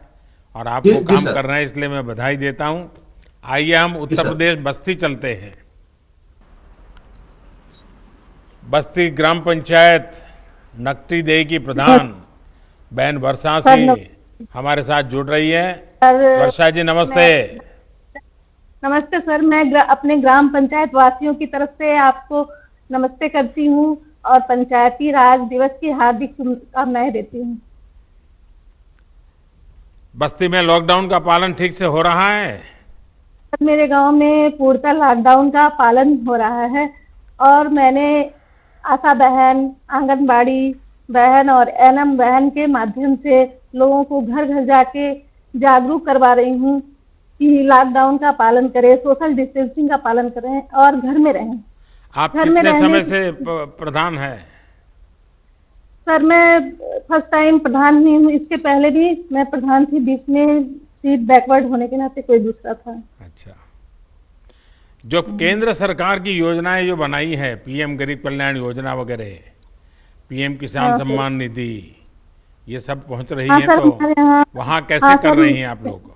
और आप जी, वो जी काम सर। कर रहे हैं, इसलिए मैं बधाई देता हूं। आइए हम उत्तर सर। प्रदेश बस्ती चलते हैं। बस्ती ग्राम पंचायत नकटी देही की प्रधान बहन वर्षा सर, सिंह हमारे साथ जुड़ रही है। सर वर्षा जी नमस्ते। नमस्ते सर, मैं अपने ग्राम पंचायत वासियों की तरफ से आपको नमस्ते करती हूँ और पंचायती राज दिवस की हार्दिक शुभकामनाएं देती हूँ। बस्ती में लॉकडाउन का पालन ठीक से हो रहा है? सर, मेरे गांव में पूर्णतः लॉकडाउन का पालन हो रहा है, और मैंने आशा बहन, आंगनबाड़ी बहन और एनएम बहन के माध्यम से लोगों को घर घर जाके जागरूक करवा रही हूँ कि लॉकडाउन का पालन करें, सोशल डिस्टेंसिंग का पालन करें और घर में रहें। आप घर में कितने रहने समय से प्रधान है? सर, मैं फर्स्ट टाइम प्रधान हुई हूँ, इसके पहले भी मैं प्रधान थी, बीच में सीट बैकवर्ड होने के नाते कोई दूसरा था। अच्छा, जो केंद्र सरकार की योजनाएं जो बनाई है, पीएम गरीब कल्याण योजना वगैरह, पीएम किसान हाँ, सम्मान निधि, ये सब पहुंच रही हाँ है, सर, तो हमारे यहाँ वहां कैसे हाँ कर सर, रही हैं आप लोग?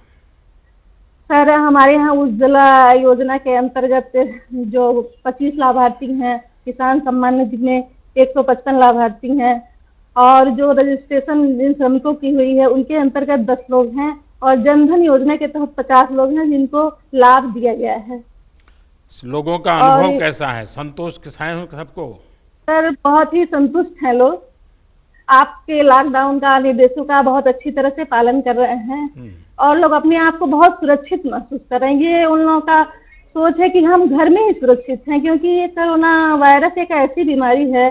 सर हमारे यहाँ उज्ज्वला योजना के अंतर्गत जो 25 लाभार्थी हैं, किसान सम्मान निधि में 155 लाभार्थी हैं, और जो रजिस्ट्रेशन जिन श्रमिकों की हुई है उनके अंतर्गत 10 लोग हैं, और जनधन योजना के तहत 50 लोग हैं जिनको लाभ दिया गया है। लोगों का और अनुभव कैसा है? संतोष है सबको? सर बहुत ही संतुष्ट हैं लोग, आपके लॉकडाउन का निर्देशों का बहुत अच्छी तरह से पालन कर रहे हैं, और लोग अपने आप को बहुत सुरक्षित महसूस कर रहे हैं। ये उन लोगों का सोच है कि हम घर में ही सुरक्षित हैं, क्योंकि ये कोरोना वायरस एक ऐसी बीमारी है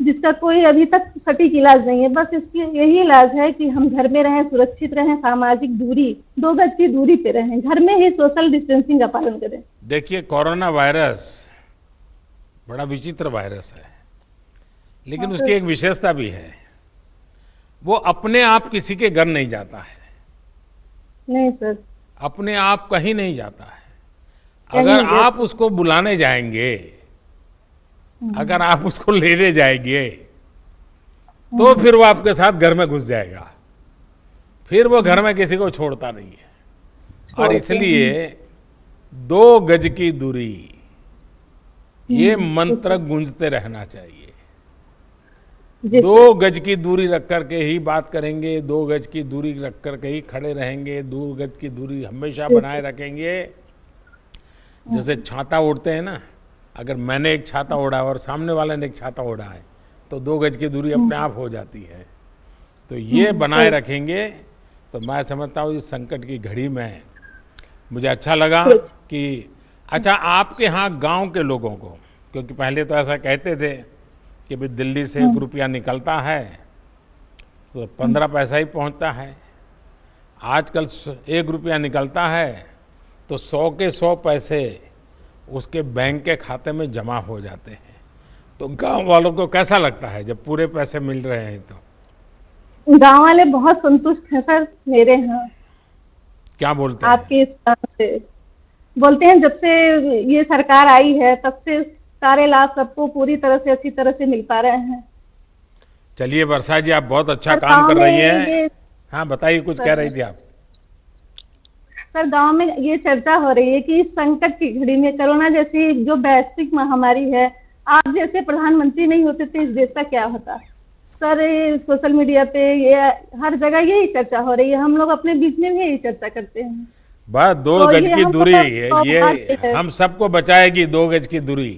जिसका कोई अभी तक सटीक इलाज नहीं है। बस इसकी यही इलाज है कि हम घर में रहें, सुरक्षित रहें, सामाजिक दूरी 2 गज की दूरी पे रहें, घर में ही सोशल डिस्टेंसिंग का पालन करें। देखिए, कोरोना वायरस बड़ा विचित्र वायरस है, लेकिन उसकी एक विशेषता भी है, वो अपने आप किसी के घर नहीं जाता है। नहीं सर, अपने आप कहीं नहीं जाता है। कहीं अगर नहीं आप उसको बुलाने जाएंगे, अगर आप उसको लेने जाएंगे, तो फिर वो आपके साथ घर में घुस जाएगा, फिर वो घर में किसी को छोड़ता नहीं है। और इसलिए 2 गज की दूरी, ये मंत्र गूंजते रहना चाहिए। 2 गज की दूरी रख करके ही बात करेंगे, 2 गज की दूरी रख करके ही खड़े रहेंगे, 2 गज की दूरी हमेशा बनाए रखेंगे। जैसे छाता ओढ़ते हैं ना, अगर मैंने एक छाता ओढ़ा और सामने वाले ने एक छाता ओढ़ा है, तो 2 गज की दूरी अपने आप हो जाती है। तो ये बनाए रखेंगे तो मैं समझता हूँ इस संकट की घड़ी में मुझे अच्छा लगा कि अच्छा, आपके यहाँ गांव के लोगों को, क्योंकि पहले तो ऐसा कहते थे कि भाई दिल्ली से 1 रुपया निकलता है तो 15 पैसा ही पहुंचता है। आजकल 1 रुपया निकलता है तो 100 के 100 पैसे उसके बैंक के खाते में जमा हो जाते हैं। तो गांव वालों को कैसा लगता है जब पूरे पैसे मिल रहे हैं? तो गांव वाले बहुत संतुष्ट हैं सर मेरे यहाँ। क्या बोलते हैं? आपके इस काम से बोलते हैं जब से ये सरकार आई है तब से सारे लाभ सबको पूरी तरह से अच्छी तरह से मिल पा रहे हैं। चलिए वर्षा जी, आप बहुत अच्छा सर, काम गांव कर में रही हैं। ये हाँ बताइए, कुछ कह रही थी आप। सर, गांव में ये चर्चा हो रही है कि इस संकट की घड़ी में कोरोना जैसी जो वैश्विक महामारी है, आप जैसे प्रधानमंत्री नहीं होते तो इस देश का क्या होता। सर, ये सोशल मीडिया पे ये हर जगह यही चर्चा हो रही है, हम लोग अपने बीच में भी यही चर्चा करते हैं। बस 2 तो गज ये की हमको दूरी तो है, सौभाग्य ये है। हम सबको बचाएगी, 2 गज की दूरी।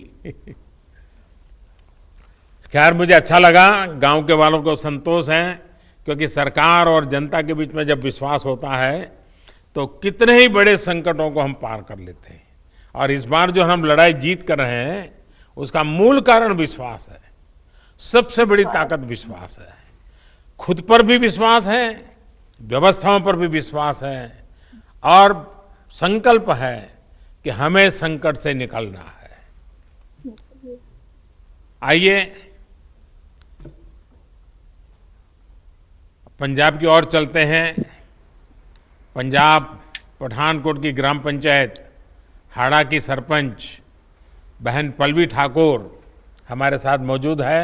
खैर, मुझे अच्छा लगा, गांव के वालों को संतोष है, क्योंकि सरकार और जनता के बीच में जब विश्वास होता है तो कितने ही बड़े संकटों को हम पार कर लेते हैं। और इस बार जो हम लड़ाई जीत कर रहे हैं उसका मूल कारण विश्वास है। सबसे बड़ी ताकत विश्वास है। खुद पर भी विश्वास है, व्यवस्थाओं पर भी विश्वास है, और संकल्प है कि हमें संकट से निकलना है। आइए पंजाब की ओर चलते हैं। पंजाब पठानकोट की ग्राम पंचायत हाड़ा की सरपंच बहन पल्लवी ठाकुर हमारे साथ मौजूद है।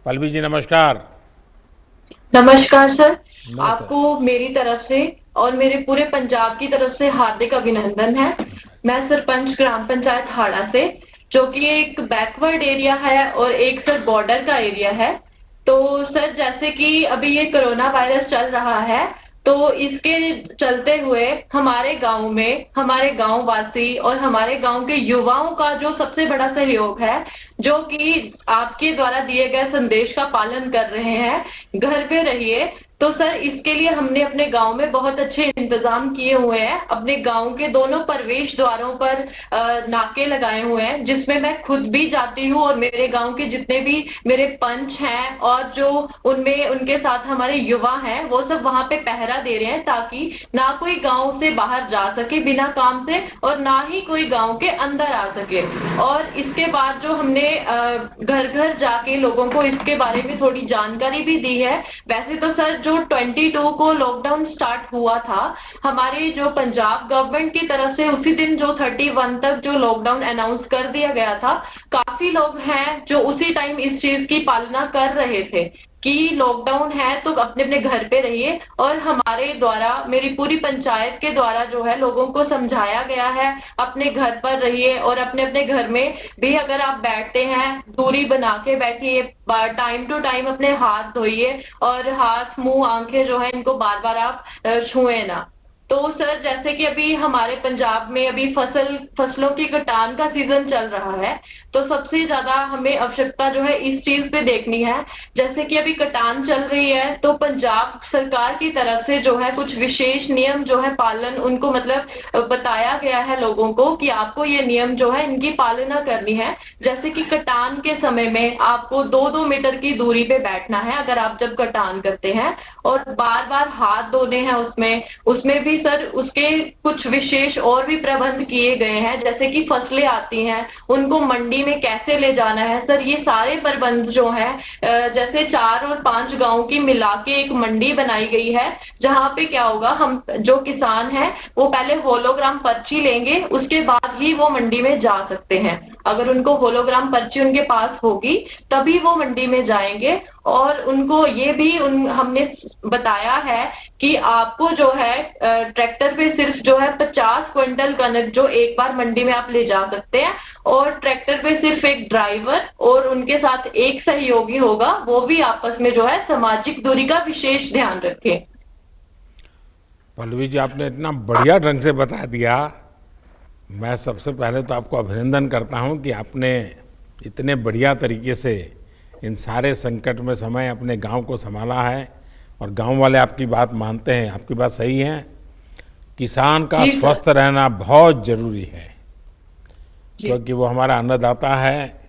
पल्लवी जी नमस्कार। नमस्कार सर। नमस्कार। आपको मेरी तरफ से और मेरे पूरे पंजाब की तरफ से हार्दिक अभिनंदन है। मैं सरपंच ग्राम पंचायत हाड़ा से, जो कि एक बैकवर्ड एरिया है और एक सर बॉर्डर का एरिया है। तो सर, जैसे कि अभी ये कोरोना वायरस चल रहा है, तो इसके चलते हुए हमारे गांव में हमारे गांव वासी और हमारे गांव के युवाओं का जो सबसे बड़ा सहयोग है, जो कि आपके द्वारा दिए गए संदेश का पालन कर रहे हैं, घर पे रहिए। तो सर, इसके लिए हमने अपने गांव में बहुत अच्छे इंतजाम किए हुए हैं। अपने गांव के दोनों प्रवेश द्वारों पर नाके लगाए हुए हैं, जिसमें मैं खुद भी जाती हूँ और मेरे गांव के जितने भी मेरे पंच हैं और जो उनमें उनके साथ हमारे युवा हैं, वो सब वहां पे पहरा दे रहे हैं, ताकि ना कोई गांव से बाहर जा सके बिना काम से और ना ही कोई गांव के अंदर आ सके। और इसके बाद जो हमने घर घर जाके लोगों को इसके बारे में थोड़ी जानकारी भी दी है। वैसे तो सर, जो 22 को लॉकडाउन स्टार्ट हुआ था हमारे जो पंजाब गवर्नमेंट की तरफ से, उसी दिन जो 31 तक जो लॉकडाउन अनाउंस कर दिया गया था, काफी लोग हैं जो उसी टाइम इस चीज की पालना कर रहे थे कि लॉकडाउन है तो अपने अपने घर पे रहिए। और हमारे द्वारा, मेरी पूरी पंचायत के द्वारा जो है लोगों को समझाया गया है अपने घर पर रहिए और अपने अपने घर में भी अगर आप बैठते हैं दूरी बना के बैठिए, टाइम टू टाइम अपने हाथ धोइए और हाथ मुंह आंखें जो है इनको बार बार आप छुए ना। तो सर, जैसे कि अभी हमारे पंजाब में अभी फसलों की कटान का सीजन चल रहा है, तो सबसे ज्यादा हमें आवश्यकता जो है इस चीज पे देखनी है। जैसे कि अभी कटान चल रही है, तो पंजाब सरकार की तरफ से जो है कुछ विशेष नियम जो है पालन उनको मतलब बताया गया है लोगों को कि आपको ये नियम जो है इनकी पालना करनी है। जैसे कि कटान के समय में आपको 2-2 मीटर की दूरी पे बैठना है अगर आप जब कटान करते हैं, और बार बार हाथ धोने हैं। उसमें भी सर उसके कुछ विशेष और भी प्रबंध किए गए हैं। जैसे कि फसलें आती हैं उनको मंडी में कैसे ले जाना है, सर ये सारे प्रबंध जो हैं, जैसे 4 और 5 गांव की मिला के एक मंडी बनाई गई है, जहां पे क्या होगा, हम जो किसान हैं वो पहले होलोग्राम पर्ची लेंगे, उसके बाद ही वो मंडी में जा सकते हैं। अगर उनको होलोग्राम पर्ची उनके पास होगी तभी वो मंडी में जाएंगे। और उनको ये भी हमने बताया है कि आपको जो है ट्रैक्टर पे सिर्फ जो है 50 क्विंटल कनक जो एक बार मंडी में आप ले जा सकते हैं, और ट्रैक्टर पे सिर्फ एक ड्राइवर और उनके साथ एक सहयोगी होगा, वो भी आपस में जो है सामाजिक दूरी का विशेष ध्यान रखें। पल्लवी जी, आपने इतना बढ़िया ढंग से बता दिया। मैं सबसे पहले तो आपको अभिनंदन करता हूं कि आपने इतने बढ़िया तरीके से इन सारे संकट में समय अपने गांव को संभाला है, और गांव वाले आपकी बात मानते हैं। आपकी बात सही है, किसान का स्वस्थ रहना बहुत जरूरी है। क्योंकि वो हमारा अन्नदाता है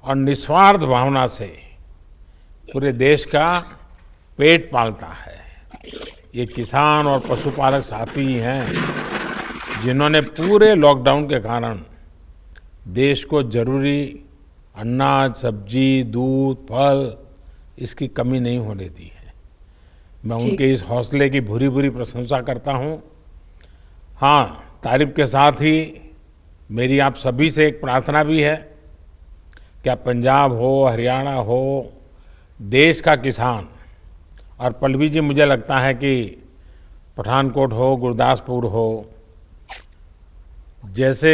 और निस्वार्थ भावना से पूरे देश का पेट पालता है। ये किसान और पशुपालक साथी ही हैं जिन्होंने पूरे लॉकडाउन के कारण देश को जरूरी अनाज, सब्जी, दूध, फल इसकी कमी नहीं होने दी है। मैं उनके इस हौसले की भूरी भूरी प्रशंसा करता हूं। हाँ, तारीफ के साथ ही मेरी आप सभी से एक प्रार्थना भी है कि आप पंजाब हो, हरियाणा हो, देश का किसान, और पल्लवी जी मुझे लगता है कि पठानकोट हो, गुरदासपुर हो, जैसे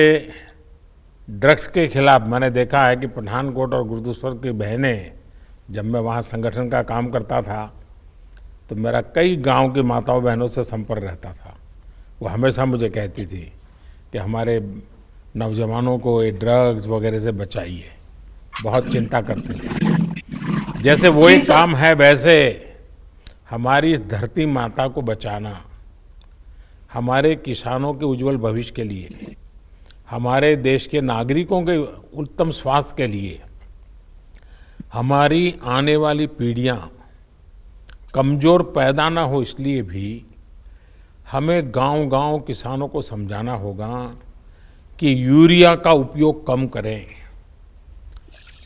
ड्रग्स के खिलाफ मैंने देखा है कि पठानकोट और गुरदासपुर की बहनें, जब मैं वहाँ संगठन का काम करता था तो मेरा कई गांव की माताओं बहनों से संपर्क रहता था। वो हमेशा मुझे कहती थी कि हमारे नौजवानों को ये ड्रग्स वगैरह से बचाइए, बहुत चिंता करते थे। जैसे वो एक काम है, वैसे हमारी इस धरती माता को बचाना, हमारे किसानों के उज्जवल भविष्य के लिए, हमारे देश के नागरिकों के उत्तम स्वास्थ्य के लिए, हमारी आने वाली पीढ़ियां कमजोर पैदा ना हो, इसलिए भी हमें गांव-गांव किसानों को समझाना होगा कि यूरिया का उपयोग कम करें।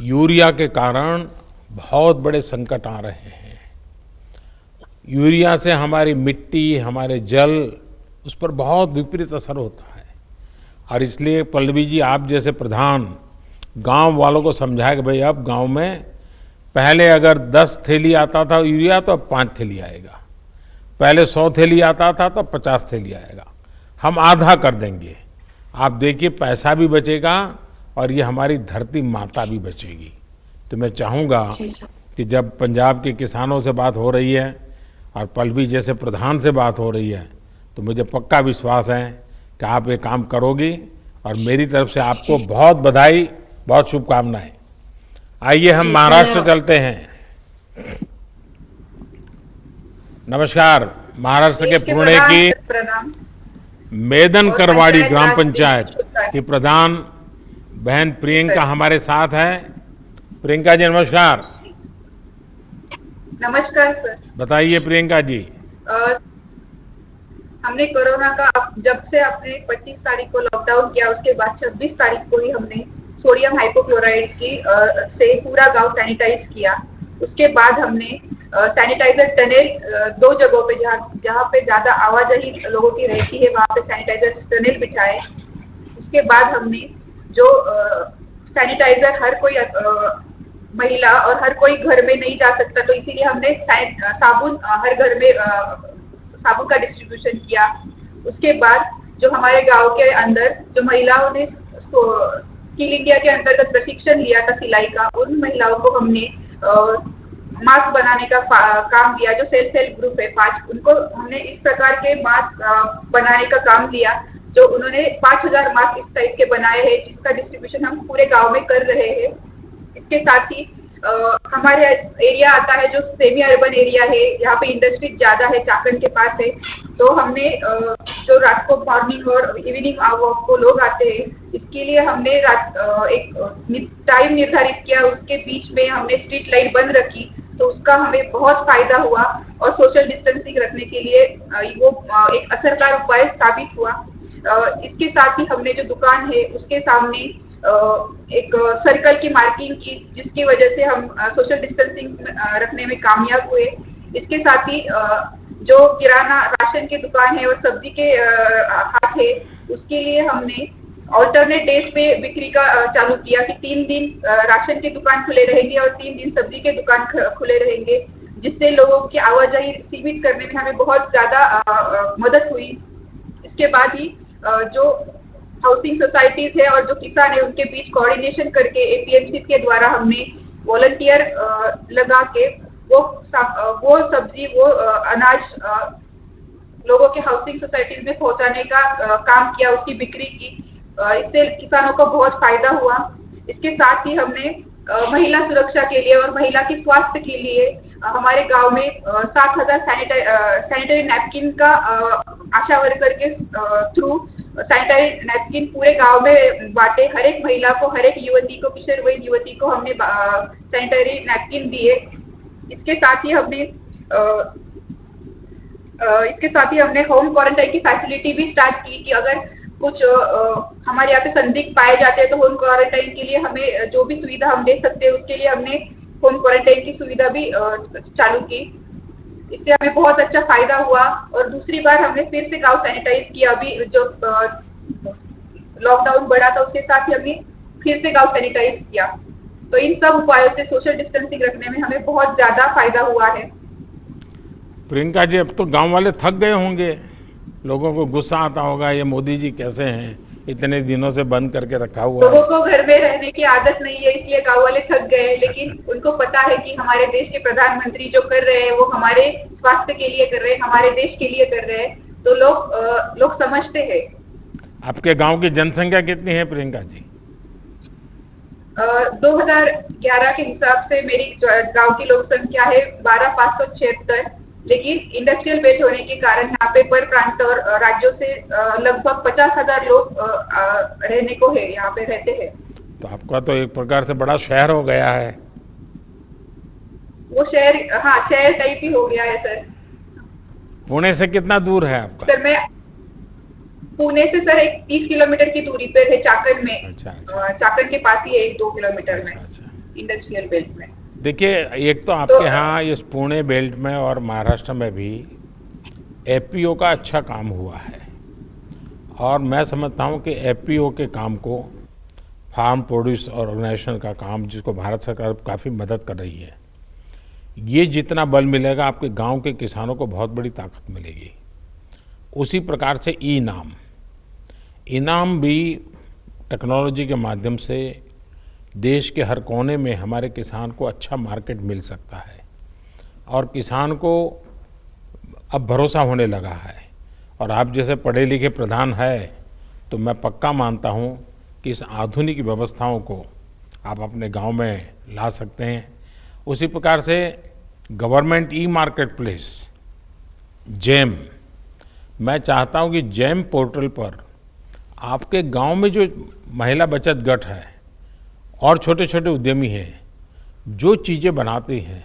यूरिया के कारण बहुत बड़े संकट आ रहे हैं। यूरिया से हमारी मिट्टी, हमारे जल, उस पर बहुत विपरीत असर होता है। और इसलिए पल्लवी जी, आप जैसे प्रधान गांव वालों को समझाए कि भाई अब गांव में पहले अगर 10 थैली आता था यूरिया तो अब 5 थैली आएगा, पहले 100 थैली आता था तो 50 थैली आएगा, हम आधा कर देंगे। आप देखिए पैसा भी बचेगा और ये हमारी धरती माता भी बचेगी। तो मैं चाहूंगा कि जब पंजाब के किसानों से बात हो रही है और पल्लवी जैसे प्रधान से बात हो रही है तो मुझे पक्का विश्वास है कि आप ये काम करोगी, और मेरी तरफ से आपको बहुत बधाई, बहुत शुभकामनाएं। आइए हम महाराष्ट्र चलते हैं। नमस्कार। महाराष्ट्र के पुणे की मेदन करवाड़ी ग्राम पंचायत की प्रधान बहन प्रियंका हमारे साथ है। प्रियंका जी नमस्कार। नमस्कार सर। बताइए प्रियंका जी। हमने कोरोना का जब से आपने 25 तारीख को लॉकडाउन किया, उसके बाद 26 तारीख को ही हमने सोडियम हाइपोक्लोराइड की से पूरा गांव सैनिटाइज किया। उसके बाद हमने सैनिटाइजर टनल 2 जगहों पे जहाँ पे ज्यादा आवाजाही लोगों की रहती है वहां पे सैनिटाइजर टनल बिठाए। उसके बाद हमने जो सैनिटाइजर हर कोई महिला और हर कोई घर में नहीं जा सकता, तो इसीलिए हमने साबुन हर घर में साबुन का डिस्ट्रीब्यूशन किया। उसके बाद जो हमारे गांव के अंदर जो महिलाओं ने स्किल इंडिया के अंतर्गत प्रशिक्षण लिया था सिलाई का, उन महिलाओं को हमने मास्क बनाने का काम दिया। जो सेल्फ हेल्प ग्रुप है 5, उनको हमने इस प्रकार के मास्क बनाने का काम दिया, जो उन्होंने 5000 मास्क इस टाइप के बनाए हैं, जिसका डिस्ट्रीब्यूशन हम पूरे गांव में कर रहे हैं। इसके साथ ही हमारे एरिया आता है जो सेमी अर्बन एरिया है, यहाँ पे इंडस्ट्री ज्यादा है, चाकन के पास है, तो हमने जो रात को मॉर्निंग और इवनिंग वॉक को लोग आते हैं, इसके लिए हमने एक टाइम निर्धारित किया, उसके बीच में हमने स्ट्रीट लाइट बंद रखी, तो उसका हमें बहुत फायदा हुआ और सोशल डिस्टेंसिंग रखने के लिए वो एक असरदार उपाय साबित हुआ। इसके साथ ही हमने जो दुकान है उसके सामने एक सर्कल की मार्किंग की, जिसकी वजह से हम सोशल डिस्टेंसिंग रखने में कामयाब हुए। इसके साथ ही जो किराना राशन की दुकान है और सब्जी के हाट है, उसके लिए हमने ऑल्टरनेट डेज पे बिक्री का चालू किया कि 3 दिन राशन की दुकान खुले रहेंगे और 3 दिन सब्जी के दुकान खुले रहेंगे, जिससे लोगों की आवाजाही सीमित करने में हमें बहुत ज्यादा मदद हुई। इसके बाद ही जो हाउसिंग सोसाइटीज है और जो किसान है उनके बीच कोऑर्डिनेशन करके एपीएमसी के द्वारा हमने वॉलंटियर लगा के वो सब्जी वो अनाज लोगों के हाउसिंग सोसाइटीज में पहुंचाने का काम किया, उसकी बिक्री की। इससे किसानों को बहुत फायदा हुआ। इसके साथ ही हमने महिला सुरक्षा के लिए और महिला के स्वास्थ्य के लिए हमारे गांव में 7,000 सैनिटरी नैपकिन का आशा वर्कर के थ्रू सैनिटरी नैपकिन पूरे गांव में बांटे। हर एक महिला को, हर एक युवती को, किशोरवयीन युवती को हमने सैनिटरी नैपकिन दिए। इसके साथ ही हमने होम क्वारंटाइन की फैसिलिटी भी स्टार्ट की कि अगर कुछ हमारे यहाँ पे संदिग्ध पाए जाते हैं तो होम क्वारंटाइन के लिए हमें जो भी सुविधा हम दे सकते हैं उसके लिए हमने होम क्वारंटाइन की सुविधा भी चालू की। इससे हमें बहुत अच्छा फायदा हुआ। और दूसरी बार हमने फिर से गांव सैनिटाइज किया। अभी जो लॉकडाउन बढ़ा था उसके साथ ही हमने फिर से गांव सैनिटाइज किया। तो इन सब उपायों से सोशल डिस्टेंसिंग रखने में हमें बहुत ज्यादा फायदा हुआ है। प्रियंका जी, अब तो गांव वाले थक गए होंगे, लोगों को गुस्सा आता होगा, ये मोदी जी कैसे हैं, इतने दिनों से बंद करके रखा हुआ है। लोगों को घर में रहने की आदत नहीं है, इसलिए गांव वाले थक गए। लेकिन उनको पता है कि हमारे देश के प्रधानमंत्री जो कर रहे हैं वो हमारे स्वास्थ्य के लिए कर रहे हैं, हमारे देश के लिए कर रहे हैं। तो लोग समझते हैं। आपके गांव की जनसंख्या कितनी है प्रियंका जी? 2011 के हिसाब से मेरी गांव की लोक संख्या है 12,576। लेकिन इंडस्ट्रियल बेल्ट होने के कारण यहाँ पे पर प्रांत और राज्यों से लगभग 50,000 लोग रहने को है, यहाँ पे रहते हैं। तो आपका तो एक प्रकार से बड़ा शहर हो गया है। वो शहर टाइप ही हो गया है सर। पुणे से कितना दूर है आपका? सर मैं पुणे से सर 30 किलोमीटर की दूरी पे है, चाकन में। अच्छा। चाकन के पास ही है, 1-2 किलोमीटर में इंडस्ट्रियल बेल्ट में। देखिए, एक तो आपके यहाँ इस पुणे बेल्ट में और महाराष्ट्र में भी एफपीओ का अच्छा काम हुआ है। और मैं समझता हूँ कि एफपीओ के काम को, फार्म प्रोड्यूस ऑर्गेनाइजेशन का काम, जिसको भारत सरकार काफ़ी मदद कर रही है, ये जितना बल मिलेगा आपके गांव के किसानों को बहुत बड़ी ताकत मिलेगी। उसी प्रकार से इनाम भी टेक्नोलॉजी के माध्यम से देश के हर कोने में हमारे किसान को अच्छा मार्केट मिल सकता है। और किसान को अब भरोसा होने लगा है। और आप जैसे पढ़े लिखे प्रधान है तो मैं पक्का मानता हूं कि इस आधुनिक व्यवस्थाओं को आप अपने गांव में ला सकते हैं। उसी प्रकार से government e market place GeM, मैं चाहता हूं कि जेम पोर्टल पर आपके गांव में जो महिला बचत गट है और छोटे छोटे उद्यमी हैं, जो चीज़ें बनाती हैं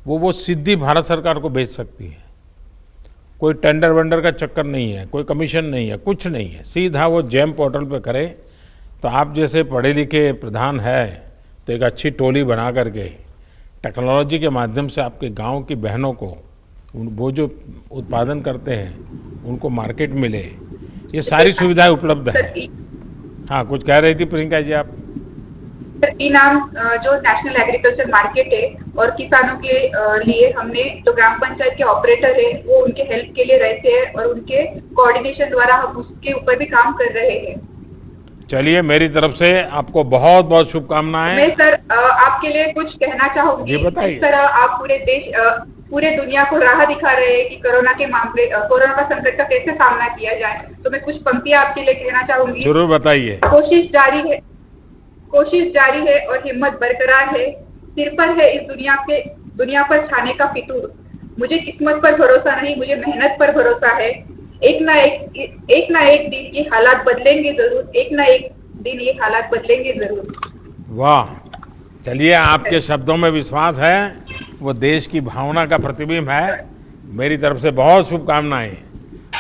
वो सीधी भारत सरकार को बेच सकती है। कोई टेंडर वेंडर का चक्कर नहीं है, कोई कमीशन नहीं है, कुछ नहीं है, सीधा वो जेम पोर्टल पे करे। तो आप जैसे पढ़े लिखे प्रधान है तो एक अच्छी टोली बना करके टेक्नोलॉजी के माध्यम से आपके गांव की बहनों को वो जो उत्पादन करते हैं उनको मार्केट मिले, ये सारी सुविधाएं उपलब्ध है। हाँ, कुछ कह रही थी प्रियंका जी आप? इनाम जो नेशनल एग्रीकल्चर मार्केट है और किसानों के लिए हमने जो ग्राम पंचायत के ऑपरेटर है वो उनके हेल्प के लिए रहते हैं और उनके कोऑर्डिनेशन द्वारा हम उसके ऊपर भी काम कर रहे हैं। चलिए, मेरी तरफ से आपको बहुत बहुत शुभकामनाएं। मैं सर आपके लिए कुछ कहना चाहूंगी। इस तरह आप पूरे दुनिया को राह दिखा रहे हैं कि कोरोना का संकट का कैसे सामना किया जाए। तो मैं कुछ पंक्तियां आपके लिए कहना चाहूंगी। जरूर बताइए। कोशिश जारी है और हिम्मत बरकरार है। सिर पर है इस दुनिया पर छाने का फितूर। मुझे किस्मत पर भरोसा नहीं, मुझे मेहनत पर भरोसा है। एक ना एक दिन ये हालात बदलेंगे जरूर। एक ना एक दिन ये हालात बदलेंगे जरूर। वाह, चलिए, आपके शब्दों में विश्वास है, वो देश की भावना का प्रतिबिंब है। मेरी तरफ से बहुत शुभकामनाएं।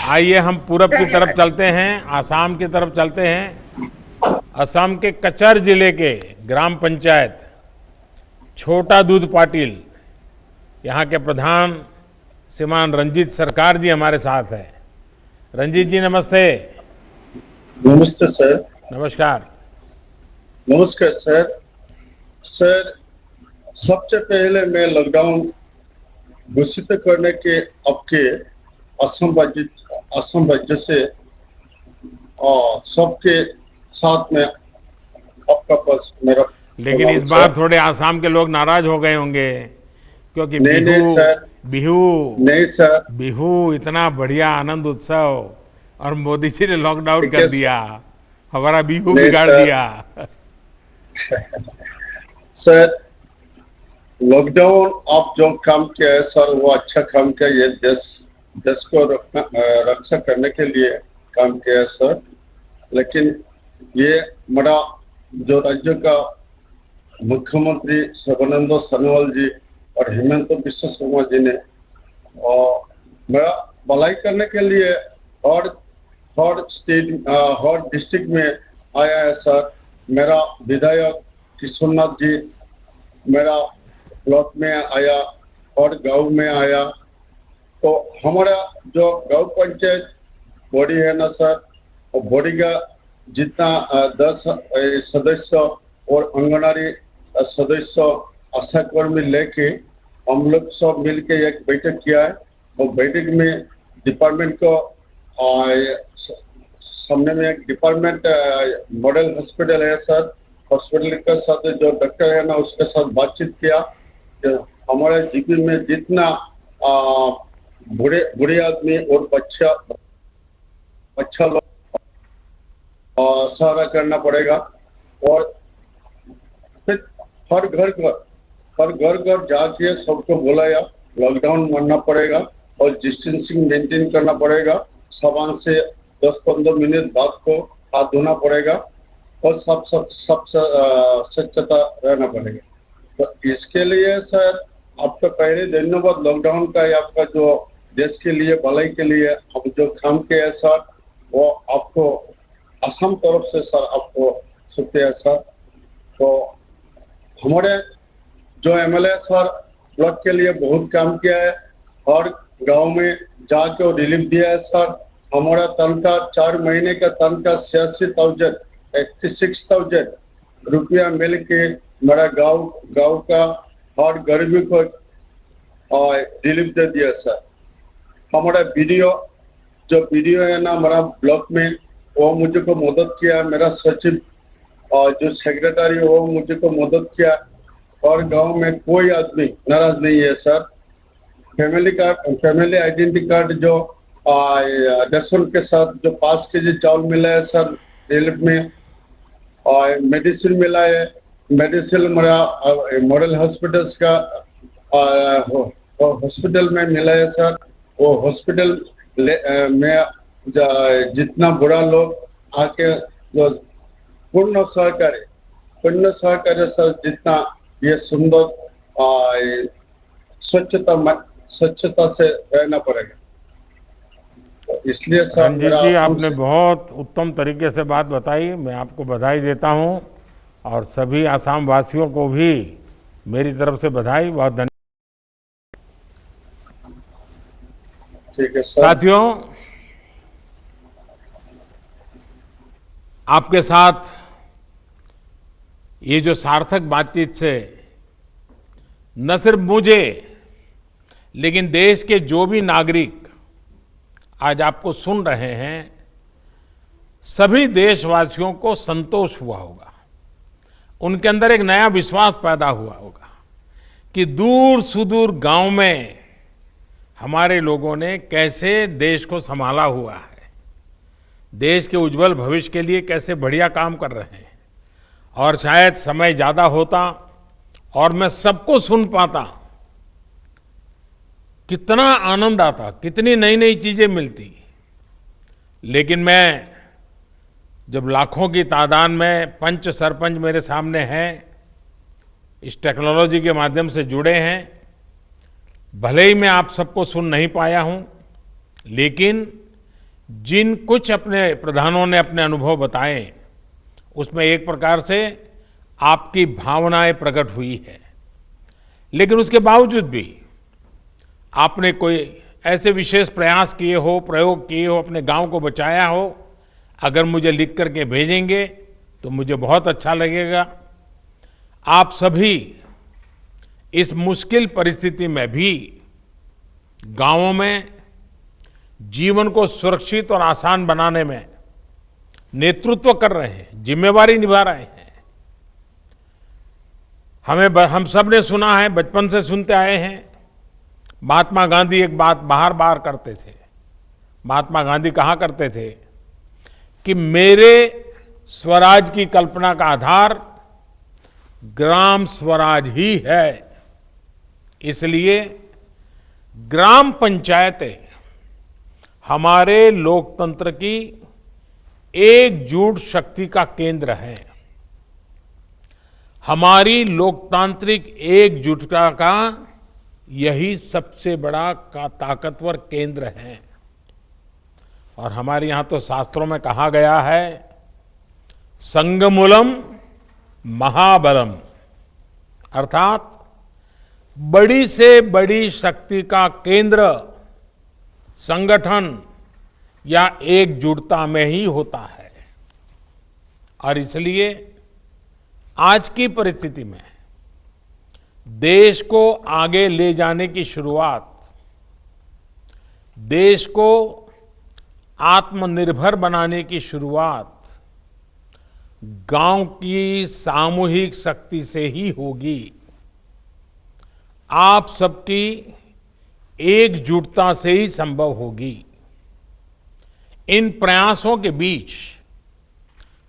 आइए हम पूरब की तरफ चलते हैं, आसाम की तरफ चलते हैं। असम के कचर जिले के ग्राम पंचायत छोटा दूध पाटिल, यहाँ के प्रधान श्रीमान रंजीत सरकार जी हमारे साथ हैं। रंजीत जी नमस्ते। नमस्ते सर। नमस्कार। नमस्कार सर। सर, सबसे पहले मैं लॉकडाउन घोषित करने के आपके असम राज्य से सबके साथ में आपका पास मेरा, लेकिन इस बार थोड़े आसाम के लोग नाराज हो गए होंगे क्योंकि बिहू इतना बढ़िया आनंद उत्सव और मोदी जी ने लॉकडाउन कर दिया, हमारा बिहू बिगाड़ दिया। सर, लॉकडाउन आप जो काम किया है सर वो अच्छा काम किया। ये देश को रक्षा करने के लिए काम किया है सर। लेकिन ये हमारा जो राज्य का मुख्यमंत्री सर्बानंद सोनोवाल जी और हेमंत बिश्व शर्मा जी ने मेरा भलाई करने के लिए हर स्टेट हर डिस्ट्रिक्ट में आया है सर। मेरा विधायक किशोरनाथ जी मेरा ब्लॉक में आया और गांव में आया। तो हमारा जो गांव पंचायत बॉडी है ना सर, और बॉडी का जितना 10 सदस्य और आंगनबाड़ी सदस्य आशा कर्मी लेके हम लोग सब मिलके एक बैठक किया है। और बैठक में डिपार्टमेंट को सामने में एक डिपार्टमेंट मॉडल हॉस्पिटल है सर, हॉस्पिटल के साथ जो डॉक्टर है ना उसके साथ बातचीत किया। हमारे जीपी में जितना बूढ़े आदमी और बच्चा लोग सहारा करना पड़ेगा। और फिर हर घर जाके सबको बुलाया, लॉकडाउन मानना पड़ेगा और डिस्टेंसिंग मेंटेन करना पड़ेगा। साबुन से 10-15 मिनट बाद को हाथ धोना पड़ेगा और सब स्वच्छता रहना पड़ेगा। तो इसके लिए सर आपका पहले धन्यवाद। लॉकडाउन का आपका जो देश के लिए भलाई के लिए अब जो काम किया है सर वो आपको असम तरफ से सर आपको शुक्रिया सर। तो हमारे जो एमएलए सर ब्लॉक के लिए बहुत काम किया है और गांव में जाके रिलीफ दिया है सर। हमारा तनख्वाह 4 महीने का तनख्वाह 86,000 रुपया मिल के मेरा गांव का हर गरीबी को रिलीफ दे दिया सर। हमारा वीडियो है ना हमारा ब्लॉक में वो मुझे को मदद किया। मेरा सचिव और जो सेक्रेटरी वो मुझे को मदद किया। और गांव में कोई आदमी नाराज नहीं है सर। फैमिली आइडेंटिटी कार्ड जो रेशन के साथ जो 5 केजी चावल मिला है सर रिलीफ में, और मेडिसिन मिला है। मेडिसिन मेरा मॉडल हॉस्पिटल्स का हॉस्पिटल में मिला है सर। वो हॉस्पिटल में जितना बुरा लोग आके जो पूर्ण सहकार्य सर, जितना ये सुंदर स्वच्छता से रहना पड़ेगा। तो इसलिए सर रंजीत जी आपने बहुत उत्तम तरीके से बात बताई, मैं आपको बधाई देता हूं और सभी आसाम वासियों को भी मेरी तरफ से बधाई। बहुत धन्यवाद। ठीक है सर। साथियों, आपके साथ ये जो सार्थक बातचीत से न सिर्फ मुझे लेकिन देश के जो भी नागरिक आज आपको सुन रहे हैं सभी देशवासियों को संतोष हुआ होगा। उनके अंदर एक नया विश्वास पैदा हुआ होगा कि दूर सुदूर गांव में हमारे लोगों ने कैसे देश को संभाला हुआ है, देश के उज्जवल भविष्य के लिए कैसे बढ़िया काम कर रहे हैं। और शायद समय ज्यादा होता और मैं सबको सुन पाता, कितना आनंद आता, कितनी नई नई चीजें मिलती। लेकिन मैं जब लाखों की तादाद में पंच सरपंच मेरे सामने हैं, इस टेक्नोलॉजी के माध्यम से जुड़े हैं, भले ही मैं आप सबको सुन नहीं पाया हूं, लेकिन जिन कुछ अपने प्रधानों ने अपने अनुभव बताए उसमें एक प्रकार से आपकी भावनाएं प्रकट हुई है। लेकिन उसके बावजूद भी आपने कोई ऐसे विशेष प्रयास किए हो, प्रयोग किए हो, अपने गांव को बचाया हो, अगर मुझे लिख करके भेजेंगे तो मुझे बहुत अच्छा लगेगा। आप सभी इस मुश्किल परिस्थिति में भी गांवों में जीवन को सुरक्षित और आसान बनाने में नेतृत्व कर रहे हैं, जिम्मेवारी निभा रहे हैं। हम सब ने सुना है, बचपन से सुनते आए हैं, महात्मा गांधी एक बात बार बार करते थे। महात्मा गांधी कहा करते थे कि मेरे स्वराज की कल्पना का आधार ग्राम स्वराज ही है। इसलिए ग्राम पंचायतें हमारे लोकतंत्र की एकजुट शक्ति का केंद्र है। हमारी लोकतांत्रिक एकजुटता का यही सबसे बड़ा ताकतवर केंद्र है। और हमारे यहां तो शास्त्रों में कहा गया है, संगमूलम महाबलम, अर्थात बड़ी से बड़ी शक्ति का केंद्र संगठन या एकजुटता में ही होता है। और इसलिए आज की परिस्थिति में देश को आगे ले जाने की शुरुआत, देश को आत्मनिर्भर बनाने की शुरुआत गांव की सामूहिक शक्ति से ही होगी। आप सबकी एकजुटता से ही संभव होगी। इन प्रयासों के बीच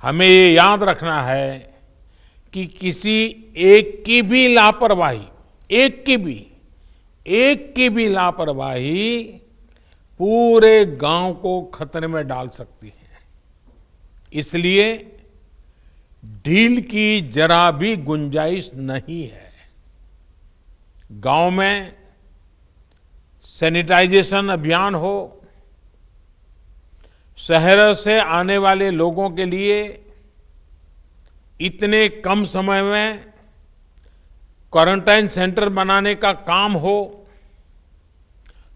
हमें ये याद रखना है कि किसी एक की भी लापरवाही, एक की भी लापरवाही पूरे गांव को खतरे में डाल सकती है। इसलिए ढील की जरा भी गुंजाइश नहीं है। गांव में सैनिटाइजेशन अभियान हो, शहरों से आने वाले लोगों के लिए इतने कम समय में क्वारंटाइन सेंटर बनाने का काम हो,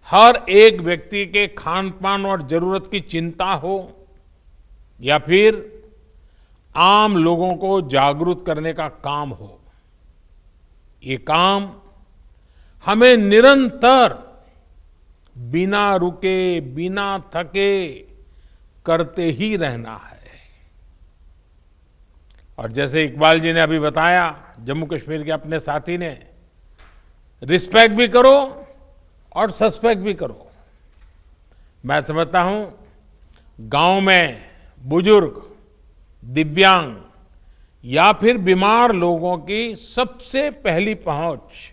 हर एक व्यक्ति के खान पान और जरूरत की चिंता हो, या फिर आम लोगों को जागरूक करने का काम हो, ये काम हमें निरंतर बिना रुके, बिना थके करते ही रहना है। और जैसे इकबाल जी ने अभी बताया, जम्मू कश्मीर के अपने साथी ने, रिस्पेक्ट भी करो और सस्पेक्ट भी करो। मैं समझता हूं गांव में बुजुर्ग, दिव्यांग या फिर बीमार लोगों की सबसे पहली पहुंच,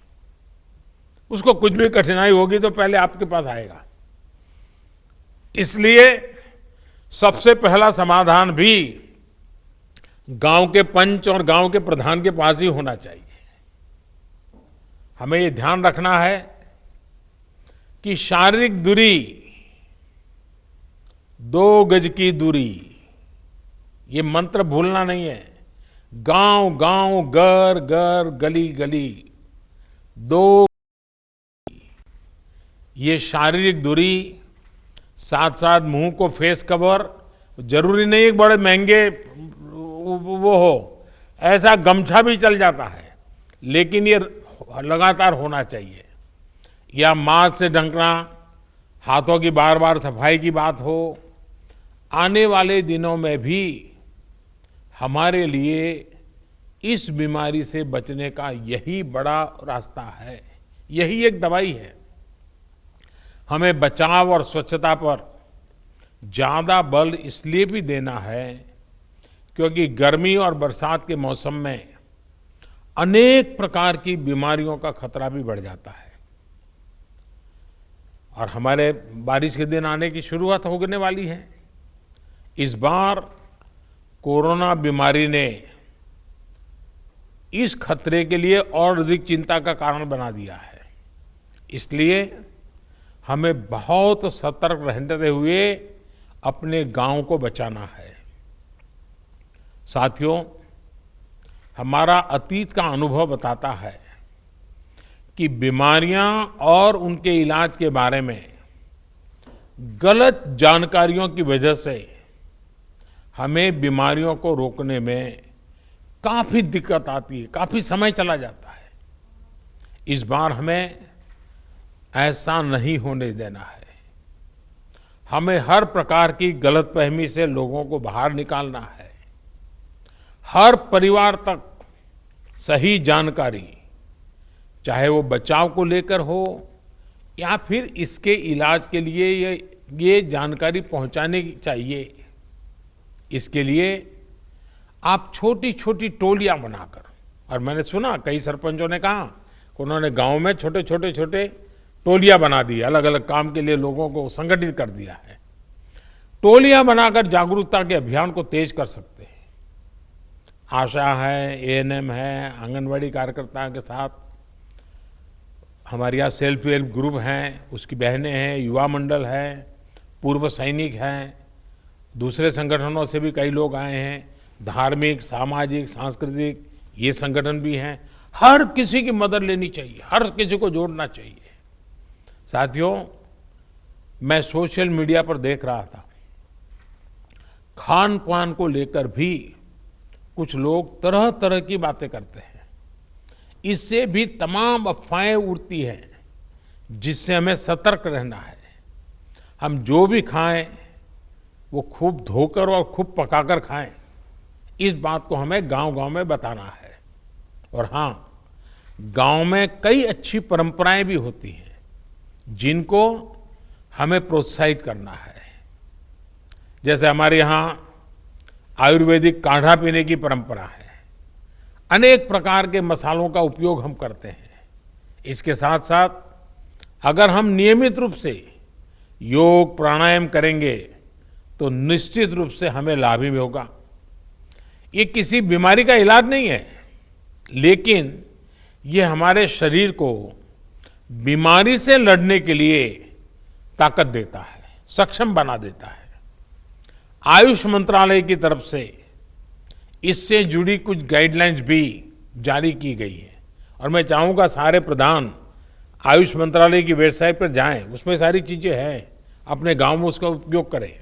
उसको कुछ भी कठिनाई होगी तो पहले आपके पास आएगा। इसलिए सबसे पहला समाधान भी गांव के पंच और गांव के प्रधान के पास ही होना चाहिए। हमें ये ध्यान रखना है कि शारीरिक दूरी, 2 गज की दूरी, ये मंत्र भूलना नहीं है। गांव गांव, घर घर, गली गली, 2, ये शारीरिक दूरी, साथ साथ मुंह को फेस कवर, जरूरी नहीं है बड़े महंगे वो हो, ऐसा गमछा भी चल जाता है, लेकिन ये लगातार होना चाहिए। या मास्क से ढकना, हाथों की बार बार सफाई की बात हो। आने वाले दिनों में भी हमारे लिए इस बीमारी से बचने का यही बड़ा रास्ता है, यही एक दवाई है। हमें बचाव और स्वच्छता पर ज्यादा बल इसलिए भी देना है क्योंकि गर्मी और बरसात के मौसम में अनेक प्रकार की बीमारियों का खतरा भी बढ़ जाता है। और हमारे बारिश के दिन आने की शुरुआत होने वाली है। इस बार कोरोना बीमारी ने इस खतरे के लिए और अधिक चिंता का कारण बना दिया है। इसलिए हमें बहुत सतर्क रहते हुए अपने गांव को बचाना है। साथियों, हमारा अतीत का अनुभव बताता है कि बीमारियां और उनके इलाज के बारे में गलत जानकारियों की वजह से हमें बीमारियों को रोकने में काफी दिक्कत आती है, काफी समय चला जाता है। इस बार हमें ऐसा नहीं होने देना है। हमें हर प्रकार की गलतफहमी से लोगों को बाहर निकालना है। हर परिवार तक सही जानकारी, चाहे वो बचाव को लेकर हो या फिर इसके इलाज के लिए ये जानकारी पहुंचाने की चाहिए। इसके लिए आप छोटी छोटी टोलियां बनाकर, और मैंने सुना कई सरपंचों ने कहा उन्होंने गांव में छोटे टोलियां बना दी, अलग अलग काम के लिए लोगों को संगठित कर दिया है। टोलियां बनाकर जागरूकता के अभियान को तेज कर सकते हैं। आशा है, एएनएम है, आंगनवाड़ी कार्यकर्ता के साथ हमारे यहाँ सेल्फ हेल्प ग्रुप हैं, उसकी बहनें हैं, युवा मंडल है, पूर्व सैनिक हैं, दूसरे संगठनों से भी कई लोग आए हैं, धार्मिक, सामाजिक, सांस्कृतिक ये संगठन भी हैं। हर किसी की मदद लेनी चाहिए, हर किसी को जोड़ना चाहिए। साथियों, मैं सोशल मीडिया पर देख रहा था, खान पान को लेकर भी कुछ लोग तरह तरह की बातें करते हैं। इससे भी तमाम अफवाहें उड़ती हैं, जिससे हमें सतर्क रहना है। हम जो भी खाएं वो खूब धोकर और खूब पकाकर खाएं, इस बात को हमें गांव-गांव में बताना है। और हां, गांव में कई अच्छी परंपराएं भी होती हैं, जिनको हमें प्रोत्साहित करना है। जैसे हमारे यहां आयुर्वेदिक काढ़ा पीने की परंपरा है, अनेक प्रकार के मसालों का उपयोग हम करते हैं। इसके साथ साथ अगर हम नियमित रूप से योग प्राणायाम करेंगे तो निश्चित रूप से हमें लाभ ही होगा। ये किसी बीमारी का इलाज नहीं है, लेकिन ये हमारे शरीर को बीमारी से लड़ने के लिए ताकत देता है, सक्षम बना देता है। आयुष मंत्रालय की तरफ से इससे जुड़ी कुछ गाइडलाइंस भी जारी की गई है और मैं चाहूंगा सारे प्रधान आयुष मंत्रालय की वेबसाइट पर जाएं, उसमें सारी चीजें हैं, अपने गांव में उसका उपयोग करें।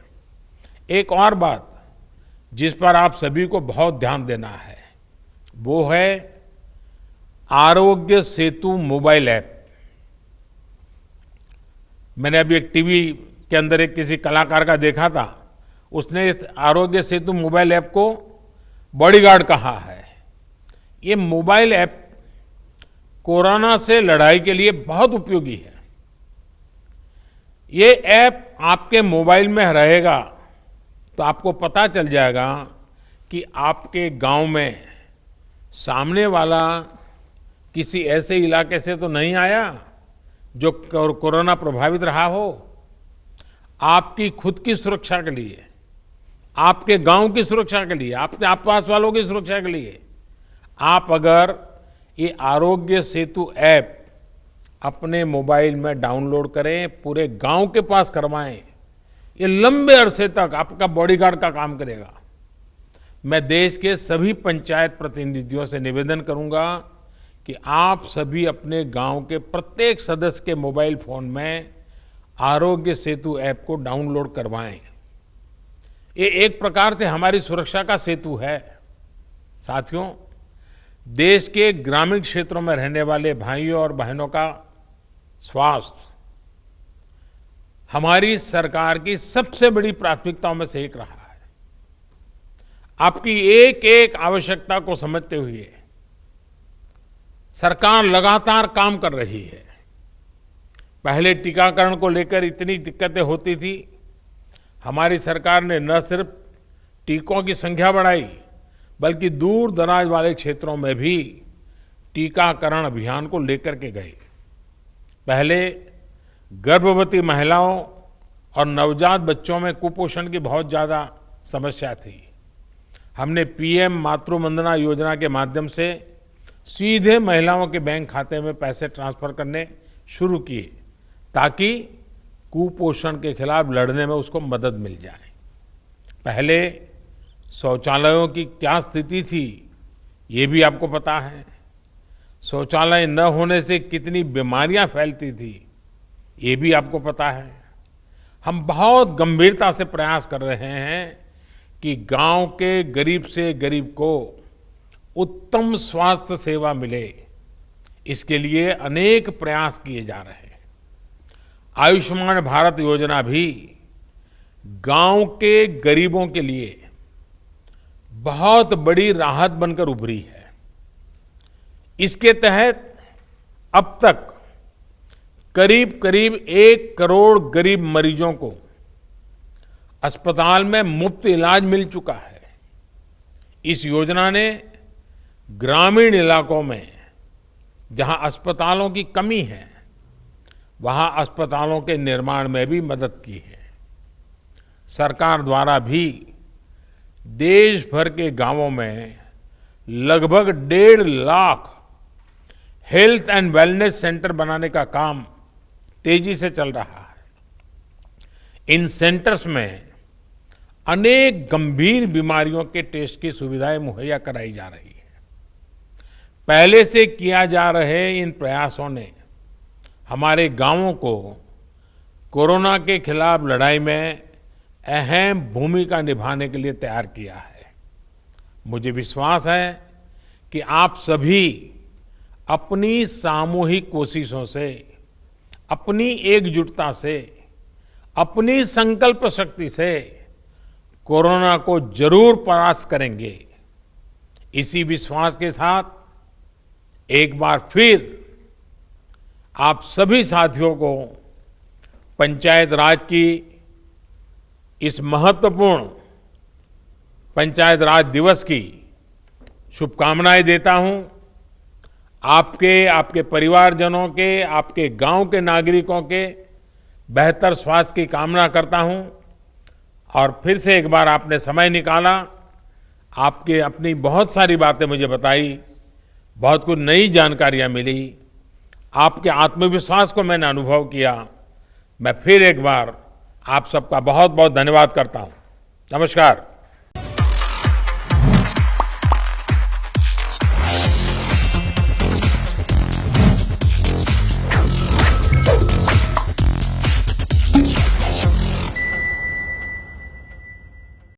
एक और बात जिस पर आप सभी को बहुत ध्यान देना है, वो है आरोग्य सेतु मोबाइल ऐप। मैंने अभी एक टीवी के अंदर एक किसी कलाकार का देखा था, उसने इस आरोग्य सेतु मोबाइल ऐप को बॉडीगार्ड कहा है। ये मोबाइल ऐप कोरोना से लड़ाई के लिए बहुत उपयोगी है। ये ऐप आपके मोबाइल में रहेगा तो आपको पता चल जाएगा कि आपके गांव में सामने वाला किसी ऐसे इलाके से तो नहीं आया जो कोरोना प्रभावित रहा हो। आपकी खुद की सुरक्षा के लिए, आपके गांव की सुरक्षा के लिए, आपके आसपास वालों की सुरक्षा के लिए आप अगर ये आरोग्य सेतु ऐप अपने मोबाइल में डाउनलोड करें, पूरे गांव के पास करवाएं, ये लंबे अरसे तक आपका बॉडीगार्ड का काम करेगा। मैं देश के सभी पंचायत प्रतिनिधियों से निवेदन करूंगा कि आप सभी अपने गांव के प्रत्येक सदस्य के मोबाइल फोन में आरोग्य सेतु ऐप को डाउनलोड करवाएं। ये एक प्रकार से हमारी सुरक्षा का सेतु है। साथियों, देश के ग्रामीण क्षेत्रों में रहने वाले भाइयों और बहनों का स्वास्थ्य हमारी सरकार की सबसे बड़ी प्राथमिकताओं में से एक रहा है। आपकी एक एक आवश्यकता को समझते हुए सरकार लगातार काम कर रही है। पहले टीकाकरण को लेकर इतनी दिक्कतें होती थी, हमारी सरकार ने न सिर्फ टीकों की संख्या बढ़ाई, बल्कि दूर दराज वाले क्षेत्रों में भी टीकाकरण अभियान को लेकर के गए। पहले गर्भवती महिलाओं और नवजात बच्चों में कुपोषण की बहुत ज्यादा समस्या थी। हमने पीएम मातृ वंदना योजना के माध्यम से सीधे महिलाओं के बैंक खाते में पैसे ट्रांसफर करने शुरू किए, ताकि कुपोषण के खिलाफ लड़ने में उसको मदद मिल जाए। पहले शौचालयों की क्या स्थिति थी, ये भी आपको पता है। शौचालय न होने से कितनी बीमारियां फैलती थी, ये भी आपको पता है। हम बहुत गंभीरता से प्रयास कर रहे हैं कि गांव के गरीब से गरीब को उत्तम स्वास्थ्य सेवा मिले। इसके लिए अनेक प्रयास किए जा रहे हैं। आयुष्मान भारत योजना भी गांव के गरीबों के लिए बहुत बड़ी राहत बनकर उभरी है। इसके तहत अब तक करीब करीब 1 करोड़ गरीब मरीजों को अस्पताल में मुफ्त इलाज मिल चुका है। इस योजना ने ग्रामीण इलाकों में जहां अस्पतालों की कमी है, वहां अस्पतालों के निर्माण में भी मदद की है। सरकार द्वारा भी देश भर के गांवों में लगभग 1.5 lakh health and wellness centre बनाने का काम तेजी से चल रहा है। इन सेंटर्स में अनेक गंभीर बीमारियों के टेस्ट की सुविधाएं मुहैया कराई जा रही है। पहले से किया जा रहे इन प्रयासों ने हमारे गांवों को कोरोना के खिलाफ लड़ाई में अहम भूमिका निभाने के लिए तैयार किया है। मुझे विश्वास है कि आप सभी अपनी सामूहिक कोशिशों से, अपनी एकजुटता से, अपनी संकल्प शक्ति से कोरोना को जरूर परास्त करेंगे। इसी विश्वास के साथ एक बार फिर आप सभी साथियों को पंचायत राज की इस महत्वपूर्ण पंचायत राज दिवस की शुभकामनाएं देता हूं। आपके परिवारजनों के, आपके गांव के नागरिकों के बेहतर स्वास्थ्य की कामना करता हूं। और फिर से एक बार आपने समय निकाला, आपके अपनी बहुत सारी बातें मुझे बताई, बहुत कुछ नई जानकारियां मिली, आपके आत्मविश्वास को मैंने अनुभव किया। मैं फिर एक बार आप सबका बहुत बहुत धन्यवाद करता हूं। नमस्कार।